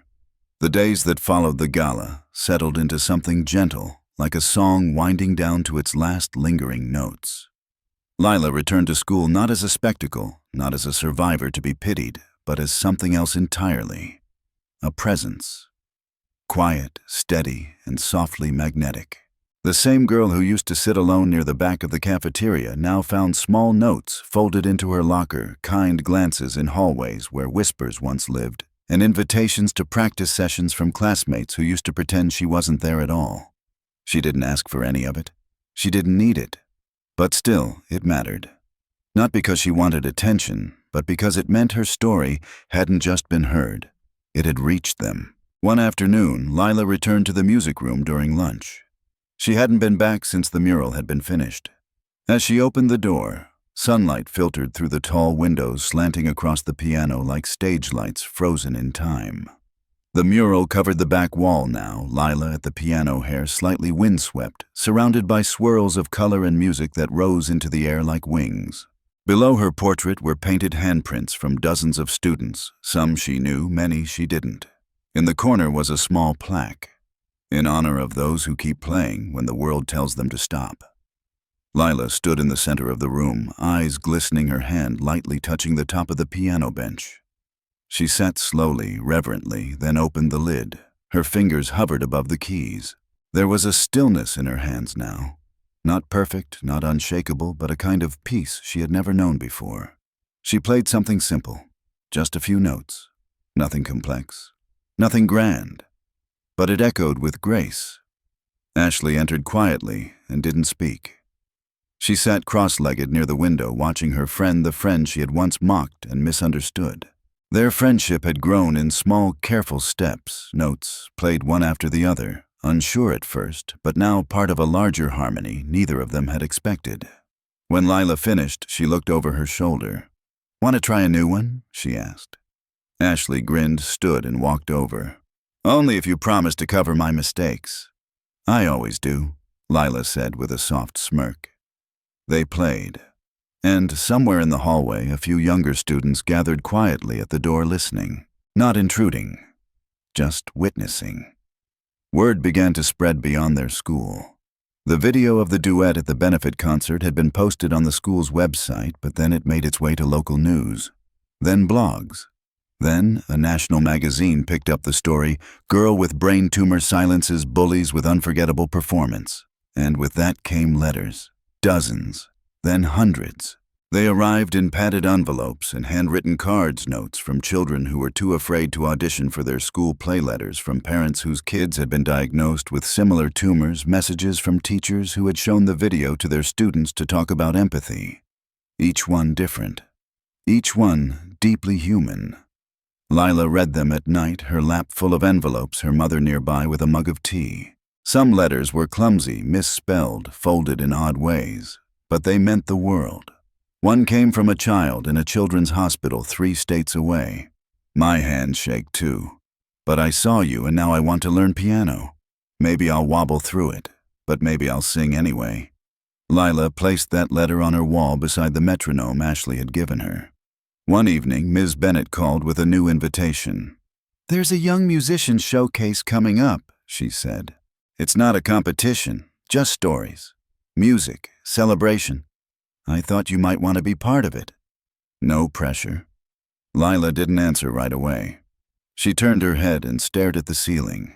The days that followed the gala settled into something gentle, like a song winding down to its last lingering notes. Lila returned to school not as a spectacle, not as a survivor to be pitied, but as something else entirely. A presence. Quiet, steady, and softly magnetic. The same girl who used to sit alone near the back of the cafeteria now found small notes folded into her locker, kind glances in hallways where whispers once lived, and invitations to practice sessions from classmates who used to pretend she wasn't there at all. She didn't ask for any of it. She didn't need it. But still, it mattered. Not because she wanted attention, but because it meant her story hadn't just been heard. It had reached them. One afternoon, Lila returned to the music room during lunch. She hadn't been back since the mural had been finished. As she opened the door, sunlight filtered through the tall windows slanting across the piano like stage lights frozen in time. The mural covered the back wall now, Lila at the piano, hair slightly windswept, surrounded by swirls of color and music that rose into the air like wings. Below her portrait were painted handprints from dozens of students, some she knew, many she didn't. In the corner was a small plaque, in honor of those who keep playing when the world tells them to stop. Lila stood in the center of the room, eyes glistening, her hand lightly touching the top of the piano bench. She sat slowly, reverently, then opened the lid. Her fingers hovered above the keys. There was a stillness in her hands now. Not perfect, not unshakable, but a kind of peace she had never known before. She played something simple, just a few notes. Nothing complex, nothing grand. But it echoed with grace. Ashley entered quietly and didn't speak. She sat cross-legged near the window, watching her friend, the friend she had once mocked and misunderstood. Their friendship had grown in small, careful steps, notes played one after the other, unsure at first, but now part of a larger harmony neither of them had expected. When Lila finished, she looked over her shoulder. "Want to try a new one?" she asked. Ashley grinned, stood, and walked over. "Only if you promise to cover my mistakes." "I always do," Lila said with a soft smirk. They played. And somewhere in the hallway, a few younger students gathered quietly at the door listening, not intruding, just witnessing. Word began to spread beyond their school. The video of the duet at the benefit concert had been posted on the school's website, but then it made its way to local news, then blogs. Then a national magazine picked up the story, "Girl with Brain Tumor Silences Bullies with Unforgettable Performance." And with that came letters, dozens, then hundreds. They arrived in padded envelopes and handwritten cards, notes from children who were too afraid to audition for their school play, letters from parents whose kids had been diagnosed with similar tumors, messages from teachers who had shown the video to their students to talk about empathy. Each one different. Each one deeply human. Lila read them at night, her lap full of envelopes, her mother nearby with a mug of tea. Some letters were clumsy, misspelled, folded in odd ways, but they meant the world. One came from a child in a children's hospital 3 states away. "My hands shake too. But I saw you and now I want to learn piano. Maybe I'll wobble through it, but maybe I'll sing anyway." Lila placed that letter on her wall beside the metronome Ashley had given her. One evening, Ms. Bennett called with a new invitation. "There's a young musician showcase coming up," she said. "It's not a competition, just stories. Music, celebration. I thought you might want to be part of it." No pressure. Lila didn't answer right away. She turned her head and stared at the ceiling.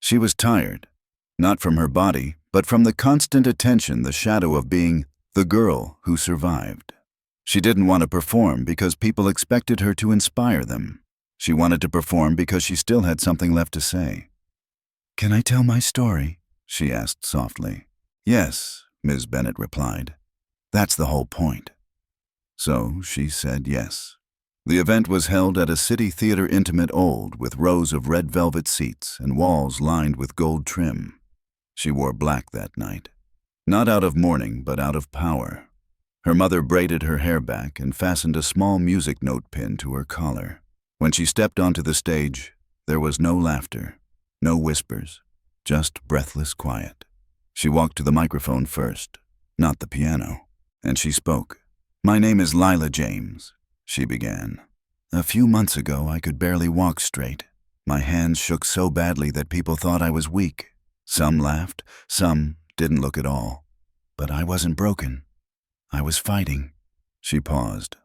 She was tired, not from her body, but from the constant attention, the shadow of being the girl who survived. She didn't want to perform because people expected her to inspire them. She wanted to perform because she still had something left to say. "Can I tell my story?" she asked softly. "Yes," Ms. Bennett replied. "That's the whole point." So she said yes. The event was held at a city theater intimate old with rows of red velvet seats and walls lined with gold trim. She wore black that night. Not out of mourning, but out of power. Her mother braided her hair back and fastened a small music note pin to her collar. When she stepped onto the stage, there was no laughter, no whispers, just breathless quiet. She walked to the microphone first, not the piano, and she spoke. "My name is Lila James," she began. "A few months ago, I could barely walk straight. My hands shook so badly that people thought I was weak. Some laughed, some didn't look at all. But I wasn't broken. I was fighting." She paused.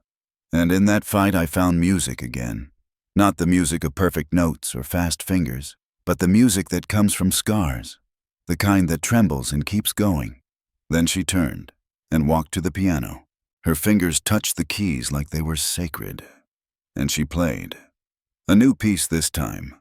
"And in that fight, I found music again. Not the music of perfect notes or fast fingers, but the music that comes from scars, the kind that trembles and keeps going." Then she turned and walked to the piano. Her fingers touched the keys like they were sacred. And she played. A new piece this time.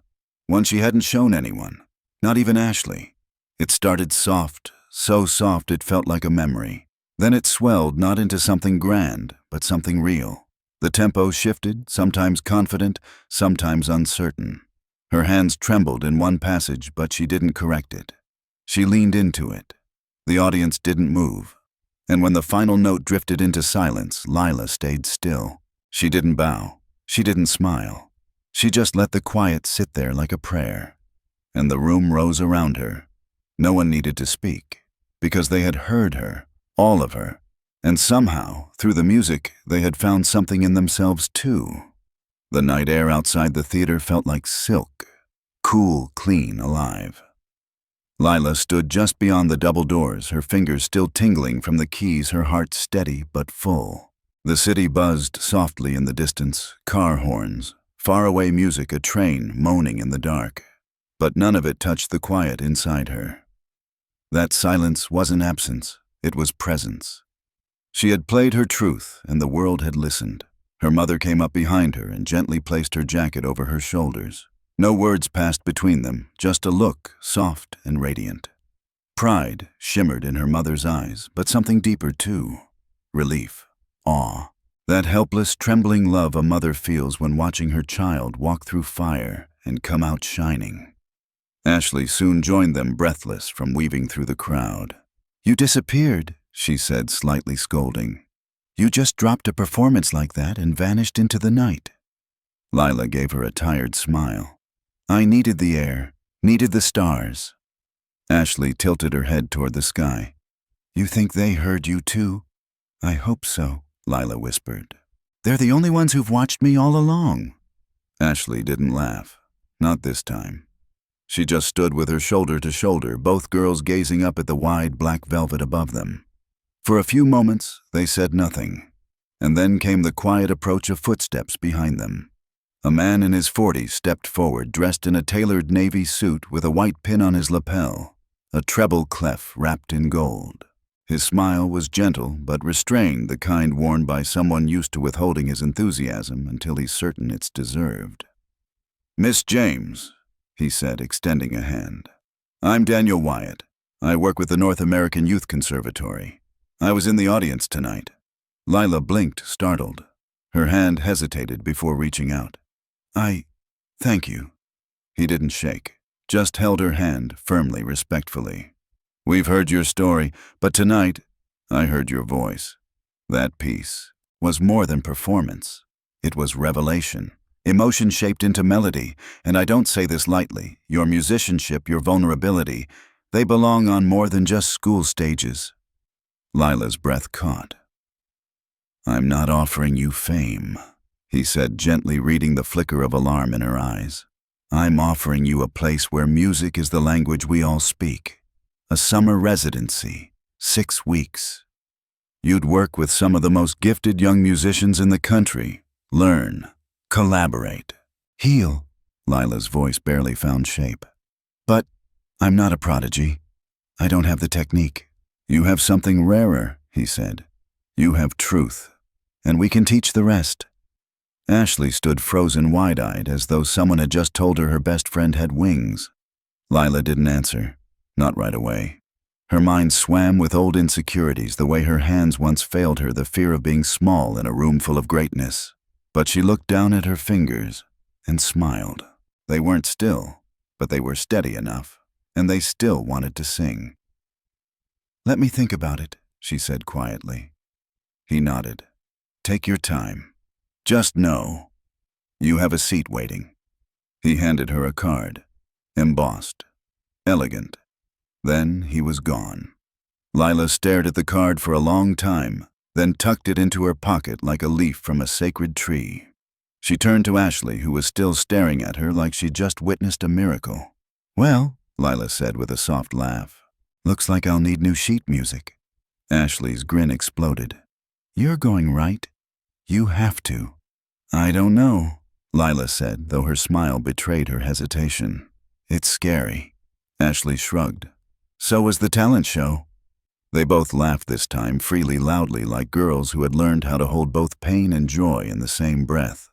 One she hadn't shown anyone, not even Ashley. It started soft, so soft it felt like a memory. Then it swelled not into something grand, but something real. The tempo shifted, sometimes confident, sometimes uncertain. Her hands trembled in one passage, but she didn't correct it. She leaned into it. The audience didn't move. And when the final note drifted into silence, Lila stayed still. She didn't bow. She didn't smile. She just let the quiet sit there like a prayer. And the room rose around her. No one needed to speak, because they had heard her, all of her. And somehow, through the music, they had found something in themselves too. The night air outside the theater felt like silk, cool, clean, alive. Lila stood just beyond the double doors, her fingers still tingling from the keys, her heart steady but full. The city buzzed softly in the distance, car horns, faraway music, a train moaning in the dark. But none of it touched the quiet inside her. That silence wasn't absence, it was presence. She had played her truth, and the world had listened. Her mother came up behind her and gently placed her jacket over her shoulders. No words passed between them, just a look, soft and radiant. Pride shimmered in her mother's eyes, but something deeper too. Relief, awe. That helpless, trembling love a mother feels when watching her child walk through fire and come out shining. Ashley soon joined them, breathless from weaving through the crowd. "You disappeared," she said, slightly scolding. "You just dropped a performance like that and vanished into the night." Lila gave her a tired smile. "I needed the air, needed the stars." Ashley tilted her head toward the sky. "You think they heard you too?" "I hope so," Lila whispered. "They're the only ones who've watched me all along." Ashley didn't laugh. Not this time. She just stood with her shoulder to shoulder, both girls gazing up at the wide black velvet above them. For a few moments, they said nothing. And then came the quiet approach of footsteps behind them. A man in his 40s stepped forward, dressed in a tailored navy suit with a white pin on his lapel, a treble clef wrapped in gold. His smile was gentle but restrained, the kind worn by someone used to withholding his enthusiasm until he's certain it's deserved. "Miss James," he said, extending a hand. "I'm Daniel Wyatt. I work with the North American Youth Conservatory. I was in the audience tonight." Lila blinked, startled. Her hand hesitated before reaching out. Thank you." He didn't shake, just held her hand firmly, respectfully. "We've heard your story, but tonight, I heard your voice. That piece was more than performance. It was revelation, emotion shaped into melody, and I don't say this lightly. Your musicianship, your vulnerability, they belong on more than just school stages." Lila's breath caught. "I'm not offering you fame," he said, gently, reading the flicker of alarm in her eyes. "I'm offering you a place where music is the language we all speak. A summer residency, 6 weeks. You'd work with some of the most gifted young musicians in the country. Learn, collaborate, heal." Lila's voice barely found shape. "But I'm not a prodigy. I don't have the technique." "You have something rarer," he said. "You have truth. and we can teach the rest." Ashley stood frozen wide-eyed as though someone had just told her her best friend had wings. Lila didn't answer, not right away. Her mind swam with old insecurities, the way her hands once failed her, the fear of being small in a room full of greatness. But she looked down at her fingers and smiled. They weren't still, but they were steady enough, and they still wanted to sing. "Let me think about it," she said quietly. He nodded. "Take your time. Just know, you have a seat waiting." He handed her a card, embossed, elegant. Then he was gone. Lila stared at the card for a long time, then tucked it into her pocket like a leaf from a sacred tree. She turned to Ashley, who was still staring at her like she'd just witnessed a miracle. "Well," Lila said with a soft laugh, "looks like I'll need new sheet music." Ashley's grin exploded. "You're going right. You have to." "I don't know," Lila said, though her smile betrayed her hesitation. "It's scary." Ashley shrugged. "So was the talent show." They both laughed this time, freely, loudly, like girls who had learned how to hold both pain and joy in the same breath.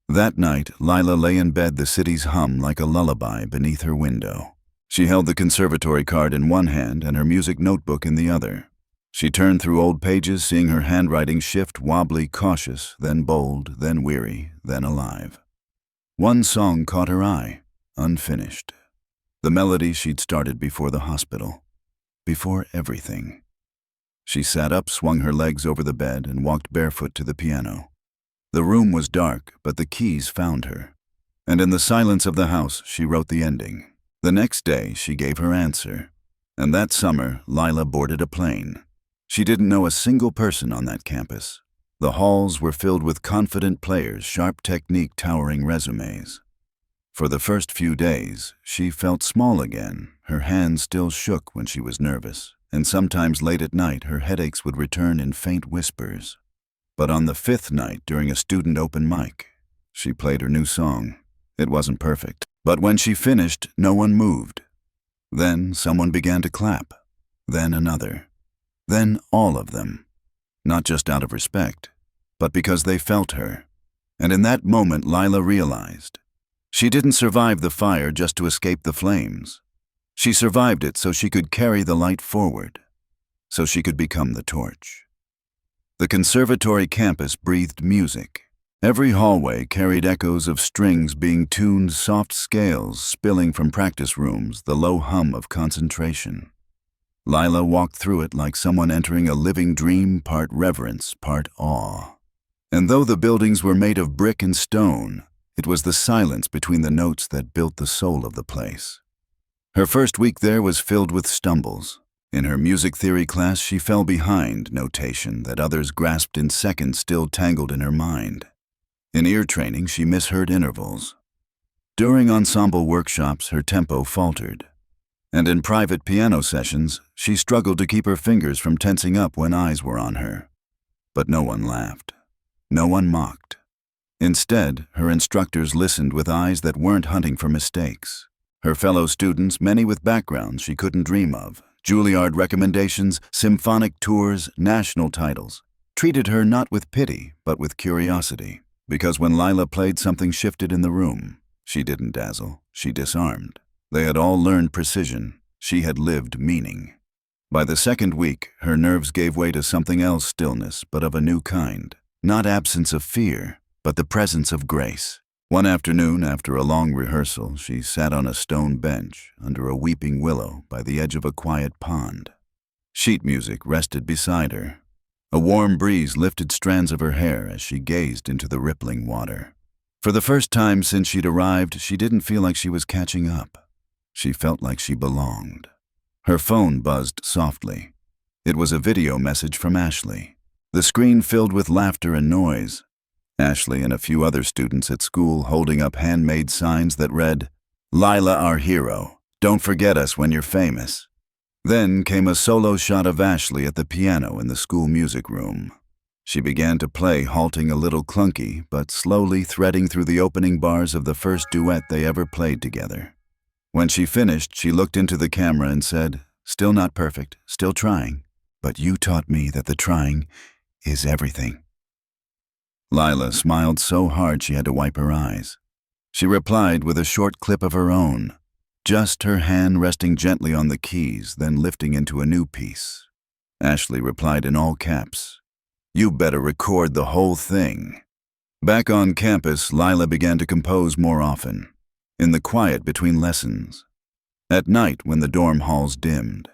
That night, Lila lay in bed, the city's hum like a lullaby beneath her window. She held the Conservatory card in one hand and her music notebook in the other. She turned through old pages, seeing her handwriting shift, wobbly, cautious, then bold, then weary, then alive. One song caught her eye, unfinished. The melody she'd started before the hospital. Before everything. She sat up, swung her legs over the bed, and walked barefoot to the piano. The room was dark, but the keys found her. And in the silence of the house, she wrote the ending. The next day, she gave her answer. And that summer, Lila boarded a plane. She didn't know a single person on that campus. The halls were filled with confident players, sharp technique, towering resumes. For the first few days, she felt small again. Her hands still shook when she was nervous, and sometimes late at night her headaches would return in faint whispers. But on the 5th night, during a student open mic, she played her new song. It wasn't perfect, but when she finished, no one moved. Then someone began to clap, then another, then all of them. Not just out of respect, but because they felt her. And in that moment, Lila realized she didn't survive the fire just to escape the flames. She survived it so she could carry the light forward, so she could become the torch. The Conservatory campus breathed music. Every hallway carried echoes of strings being tuned, soft scales spilling from practice rooms, the low hum of concentration. Lila walked through it like someone entering a living dream, part reverence, part awe. And though the buildings were made of brick and stone, it was the silence between the notes that built the soul of the place. Her first week there was filled with stumbles. In her music theory class, she fell behind notation that others grasped in seconds, still tangled in her mind. In ear training, she misheard intervals. During ensemble workshops, her tempo faltered. And in private piano sessions, she struggled to keep her fingers from tensing up when eyes were on her. But no one laughed. No one mocked. Instead, her instructors listened with eyes that weren't hunting for mistakes. Her fellow students, many with backgrounds she couldn't dream of, Juilliard recommendations, symphonic tours, national titles, treated her not with pity, but with curiosity. Because when Lila played, something shifted in the room. She didn't dazzle, she disarmed. They had all learned precision. She had lived meaning. By the second week, her nerves gave way to something else, stillness, but of a new kind. Not absence of fear, but the presence of grace. One afternoon, after a long rehearsal, she sat on a stone bench under a weeping willow by the edge of a quiet pond. Sheet music rested beside her. A warm breeze lifted strands of her hair as she gazed into the rippling water. For the first time since she'd arrived, she didn't feel like she was catching up. She felt like she belonged. Her phone buzzed softly. It was a video message from Ashley. The screen filled with laughter and noise. Ashley and a few other students at school holding up handmade signs that read, "Lila, our hero. Don't forget us when you're famous." Then came a solo shot of Ashley at the piano in the school music room. She began to play, halting a little clunky, but slowly threading through the opening bars of the first duet they ever played together. When she finished, she looked into the camera and said, "Still not perfect, still trying, but you taught me that the trying is everything." Lila smiled so hard she had to wipe her eyes. She replied with a short clip of her own, just her hand resting gently on the keys, then lifting into a new piece. Ashley replied in all caps, "You better record the whole thing." Back on campus, Lila began to compose more often, in the quiet between lessons, at night when the dorm halls dimmed.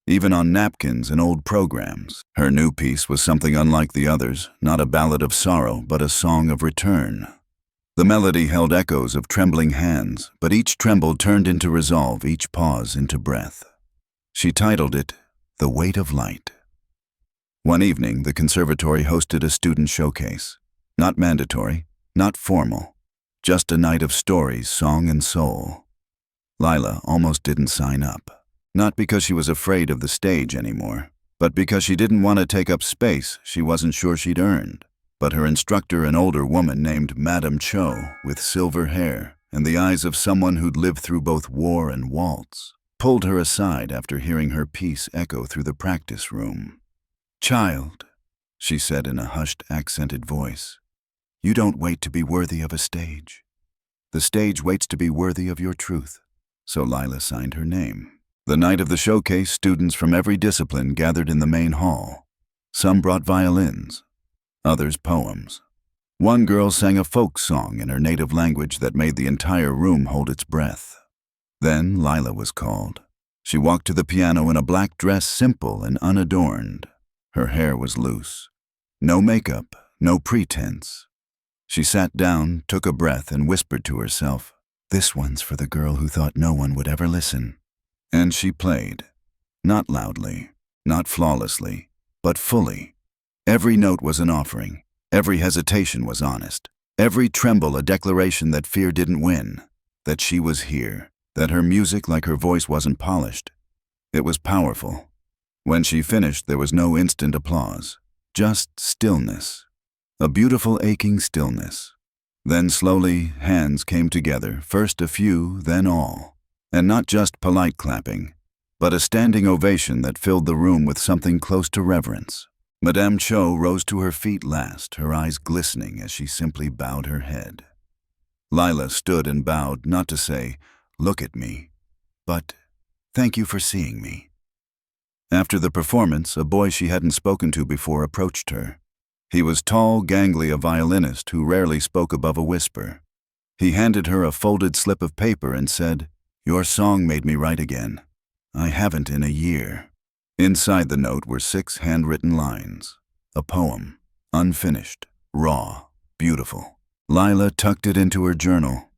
Even on napkins and old programs, her new piece was something unlike the others, not a ballad of sorrow, but a song of return. The melody held echoes of trembling hands, but each tremble turned into resolve, each pause into breath. She titled it, "The Weight of Light." One evening, the Conservatory hosted a student showcase. Not mandatory, not formal, just a night of stories, song, and soul. Lila almost didn't sign up. Not because she was afraid of the stage anymore, but because she didn't want to take up space she wasn't sure she'd earned. But her instructor, an older woman named Madame Cho, with silver hair and the eyes of someone who'd lived through both war and waltz, pulled her aside after hearing her piece echo through the practice room. "Child," she said in a hushed, accented voice, "you don't wait to be worthy of a stage. The stage waits to be worthy of your truth." So Lila signed her name. The night of the showcase, students from every discipline gathered in the main hall. Some brought violins, others poems. One girl sang a folk song in her native language that made the entire room hold its breath. Then Lila was called. She walked to the piano in a black dress, simple and unadorned. Her hair was loose. No makeup, no pretense. She sat down, took a breath, and whispered to herself, "This one's for the girl who thought no one would ever listen." And she played. Not loudly, not flawlessly, but fully. Every note was an offering. Every hesitation was honest. Every tremble a declaration that fear didn't win, that she was here, that her music, like her voice, wasn't polished. It was powerful. When she finished, there was no instant applause, just stillness. A beautiful aching stillness. Then slowly, hands came together, first a few, then all. And not just polite clapping, but a standing ovation that filled the room with something close to reverence. Madame Cho rose to her feet last, her eyes glistening as she simply bowed her head. Lila stood and bowed, not to say, "Look at me," but, "Thank you for seeing me." After the performance, a boy she hadn't spoken to before approached her. He was tall, gangly, a violinist who rarely spoke above a whisper. He handed her a folded slip of paper and said, "Your song made me write again. I haven't in a year." Inside the note were 6 handwritten lines. A poem, unfinished, raw, beautiful. Lila tucked it into her journal.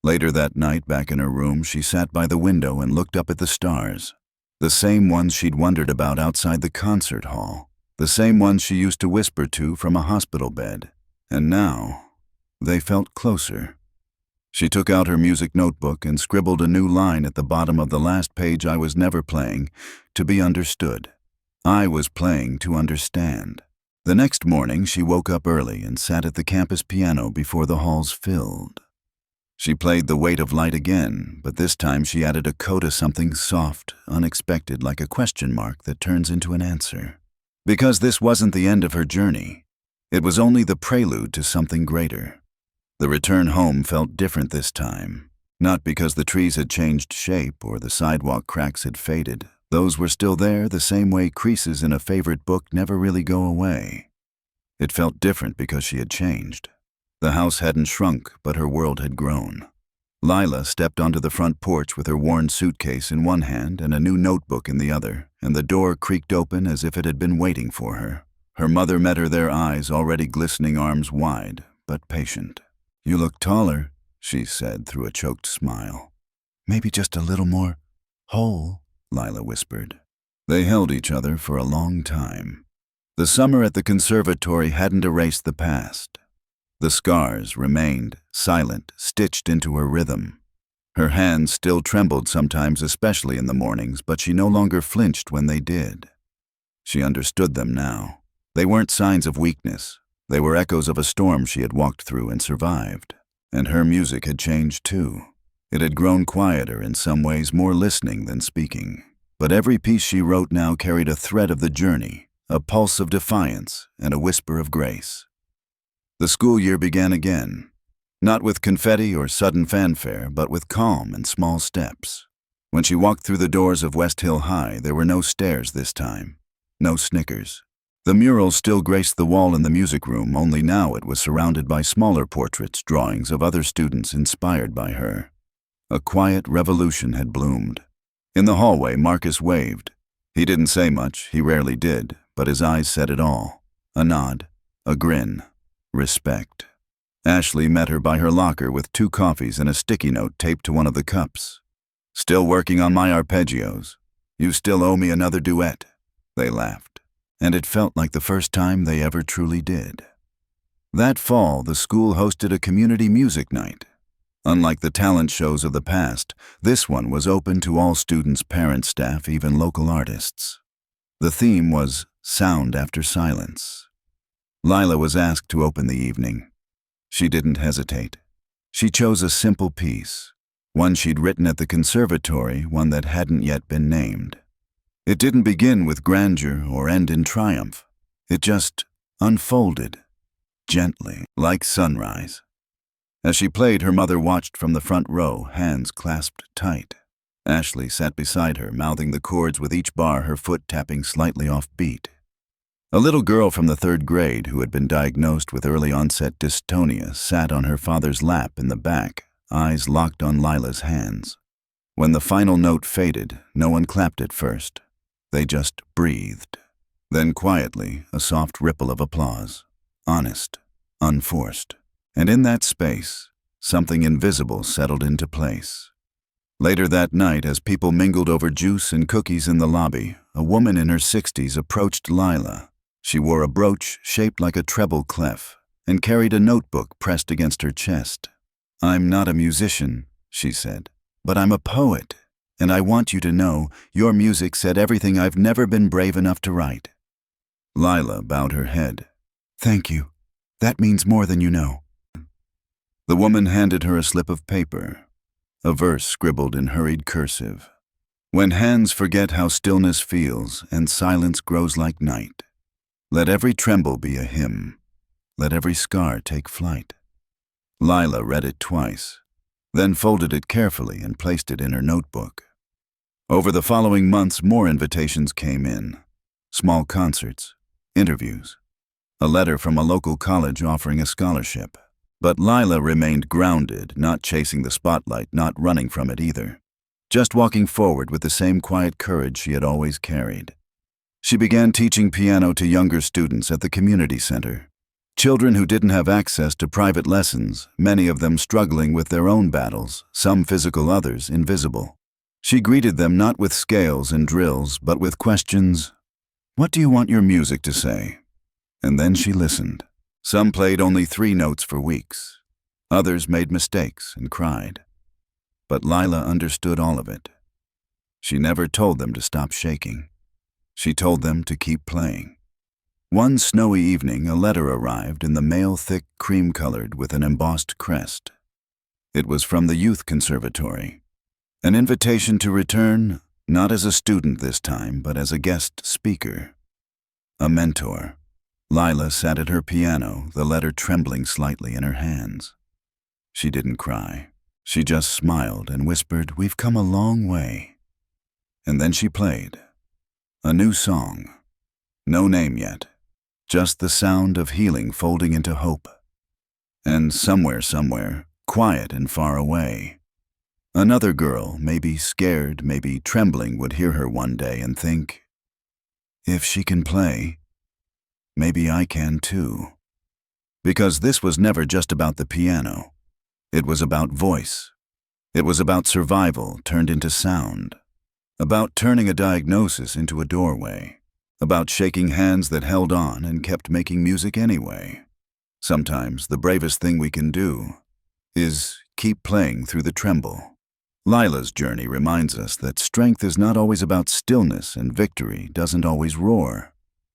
Later that night, back in her room, she sat by the window and looked up at the stars. The same ones she'd wondered about outside the concert hall. The same ones she used to whisper to from a hospital bed. And now, they felt closer. She took out her music notebook and scribbled a new line at the bottom of the last page. "I was never playing to be understood. I was playing to understand." The next morning, she woke up early and sat at the campus piano before the halls filled. She played "The Weight of Light" again, but this time she added a coda, something soft, unexpected, like a question mark that turns into an answer. Because this wasn't the end of her journey. It was only the prelude to something greater. The return home felt different this time, not because the trees had changed shape or the sidewalk cracks had faded. Those were still there, the same way creases in a favorite book never really go away. It felt different because she had changed. The house hadn't shrunk, but her world had grown. Lila stepped onto the front porch with her worn suitcase in one hand and a new notebook in the other, and the door creaked open as if it had been waiting for her. Her mother met her, their eyes already glistening, arms wide, but patient. "You look taller," she said through a choked smile. "Maybe just a little more whole," Lila whispered. They held each other for a long time. The summer at the Conservatory hadn't erased the past. The scars remained, silent, stitched into her rhythm. Her hands still trembled sometimes, especially in the mornings, but she no longer flinched when they did. She understood them now. They weren't signs of weakness. They were echoes of a storm she had walked through and survived. And her music had changed too. It had grown quieter, in some ways more listening than speaking. But every piece she wrote now carried a thread of the journey, a pulse of defiance, and a whisper of grace. The school year began again, not with confetti or sudden fanfare, but with calm and small steps. When she walked through the doors of West Hill High, there were no stares this time, no snickers. The mural still graced the wall in the music room, only now it was surrounded by smaller portraits, drawings of other students inspired by her. A quiet revolution had bloomed. In the hallway, Marcus waved. He didn't say much, he rarely did, but his eyes said it all. A nod, a grin, respect. Ashley met her by her locker with 2 coffees and a sticky note taped to one of the cups. "Still working on my arpeggios. You still owe me another duet." They laughed, and it felt like the first time they ever truly did. That fall, the school hosted a community music night. Unlike the talent shows of the past, this one was open to all students, parents, staff, even local artists. The theme was Sound After Silence. Lila was asked to open the evening. She didn't hesitate. She chose a simple piece, one she'd written at the Conservatory, one that hadn't yet been named. It didn't begin with grandeur or end in triumph. It just unfolded, gently, like sunrise. As she played, her mother watched from the front row, hands clasped tight. Ashley sat beside her, mouthing the chords with each bar, her foot tapping slightly off beat. A little girl from the 3rd grade who had been diagnosed with early-onset dystonia sat on her father's lap in the back, eyes locked on Lila's hands. When the final note faded, no one clapped at first. They just breathed. Then quietly, a soft ripple of applause. Honest, unforced. And in that space, something invisible settled into place. Later that night, as people mingled over juice and cookies in the lobby, a woman in her 60s approached Lila. She wore a brooch shaped like a treble clef and carried a notebook pressed against her chest. "I'm not a musician," she said, "but I'm a poet, and I want you to know your music said everything I've never been brave enough to write." Lila bowed her head. "Thank you. That means more than you know." The woman handed her a slip of paper, a verse scribbled in hurried cursive. "When hands forget how stillness feels and silence grows like night, let every tremble be a hymn, let every scar take flight." Lila read it twice, then folded it carefully and placed it in her notebook. Over the following months, more invitations came in. Small concerts, interviews, a letter from a local college offering a scholarship. But Lila remained grounded, not chasing the spotlight, not running from it either. Just walking forward with the same quiet courage she had always carried. She began teaching piano to younger students at the community center. Children who didn't have access to private lessons, many of them struggling with their own battles, some physical, others invisible. She greeted them not with scales and drills, but with questions. "What do you want your music to say?" And then she listened. Some played only 3 notes for weeks. Others made mistakes and cried. But Lila understood all of it. She never told them to stop shaking. She told them to keep playing. One snowy evening, a letter arrived in the mail, thick, cream-colored, with an embossed crest. It was from the Youth Conservatory. An invitation to return, not as a student this time, but as a guest speaker. A mentor. Lila sat at her piano, the letter trembling slightly in her hands. She didn't cry. She just smiled and whispered, "We've come a long way." And then she played. A new song. No name yet. Just the sound of healing folding into hope. And somewhere, quiet and far away, another girl, maybe scared, maybe trembling, would hear her one day and think, "If she can play, maybe I can too." Because this was never just about the piano. It was about voice. It was about survival turned into sound. About turning a diagnosis into a doorway. About shaking hands that held on and kept making music anyway. Sometimes the bravest thing we can do is keep playing through the tremble. Lila's journey reminds us that strength is not always about stillness, and victory doesn't always roar.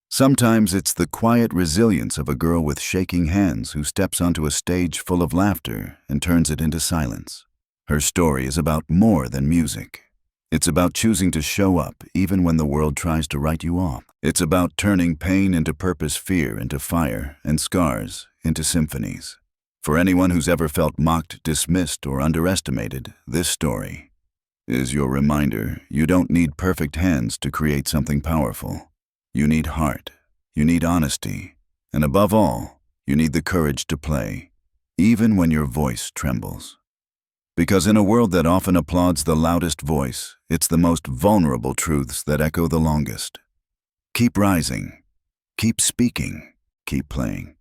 Sometimes it's the quiet resilience of a girl with shaking hands who steps onto a stage full of laughter and turns it into silence. Her story is about more than music. It's about choosing to show up even when the world tries to write you off. It's about turning pain into purpose, fear into fire, and scars into symphonies. For anyone who's ever felt mocked, dismissed, or underestimated, this story is your reminder you don't need perfect hands to create something powerful. You need heart, you need honesty, and above all, you need the courage to play, even when your voice trembles. Because in a world that often applauds the loudest voice, it's the most vulnerable truths that echo the longest. Keep rising, keep speaking, keep playing.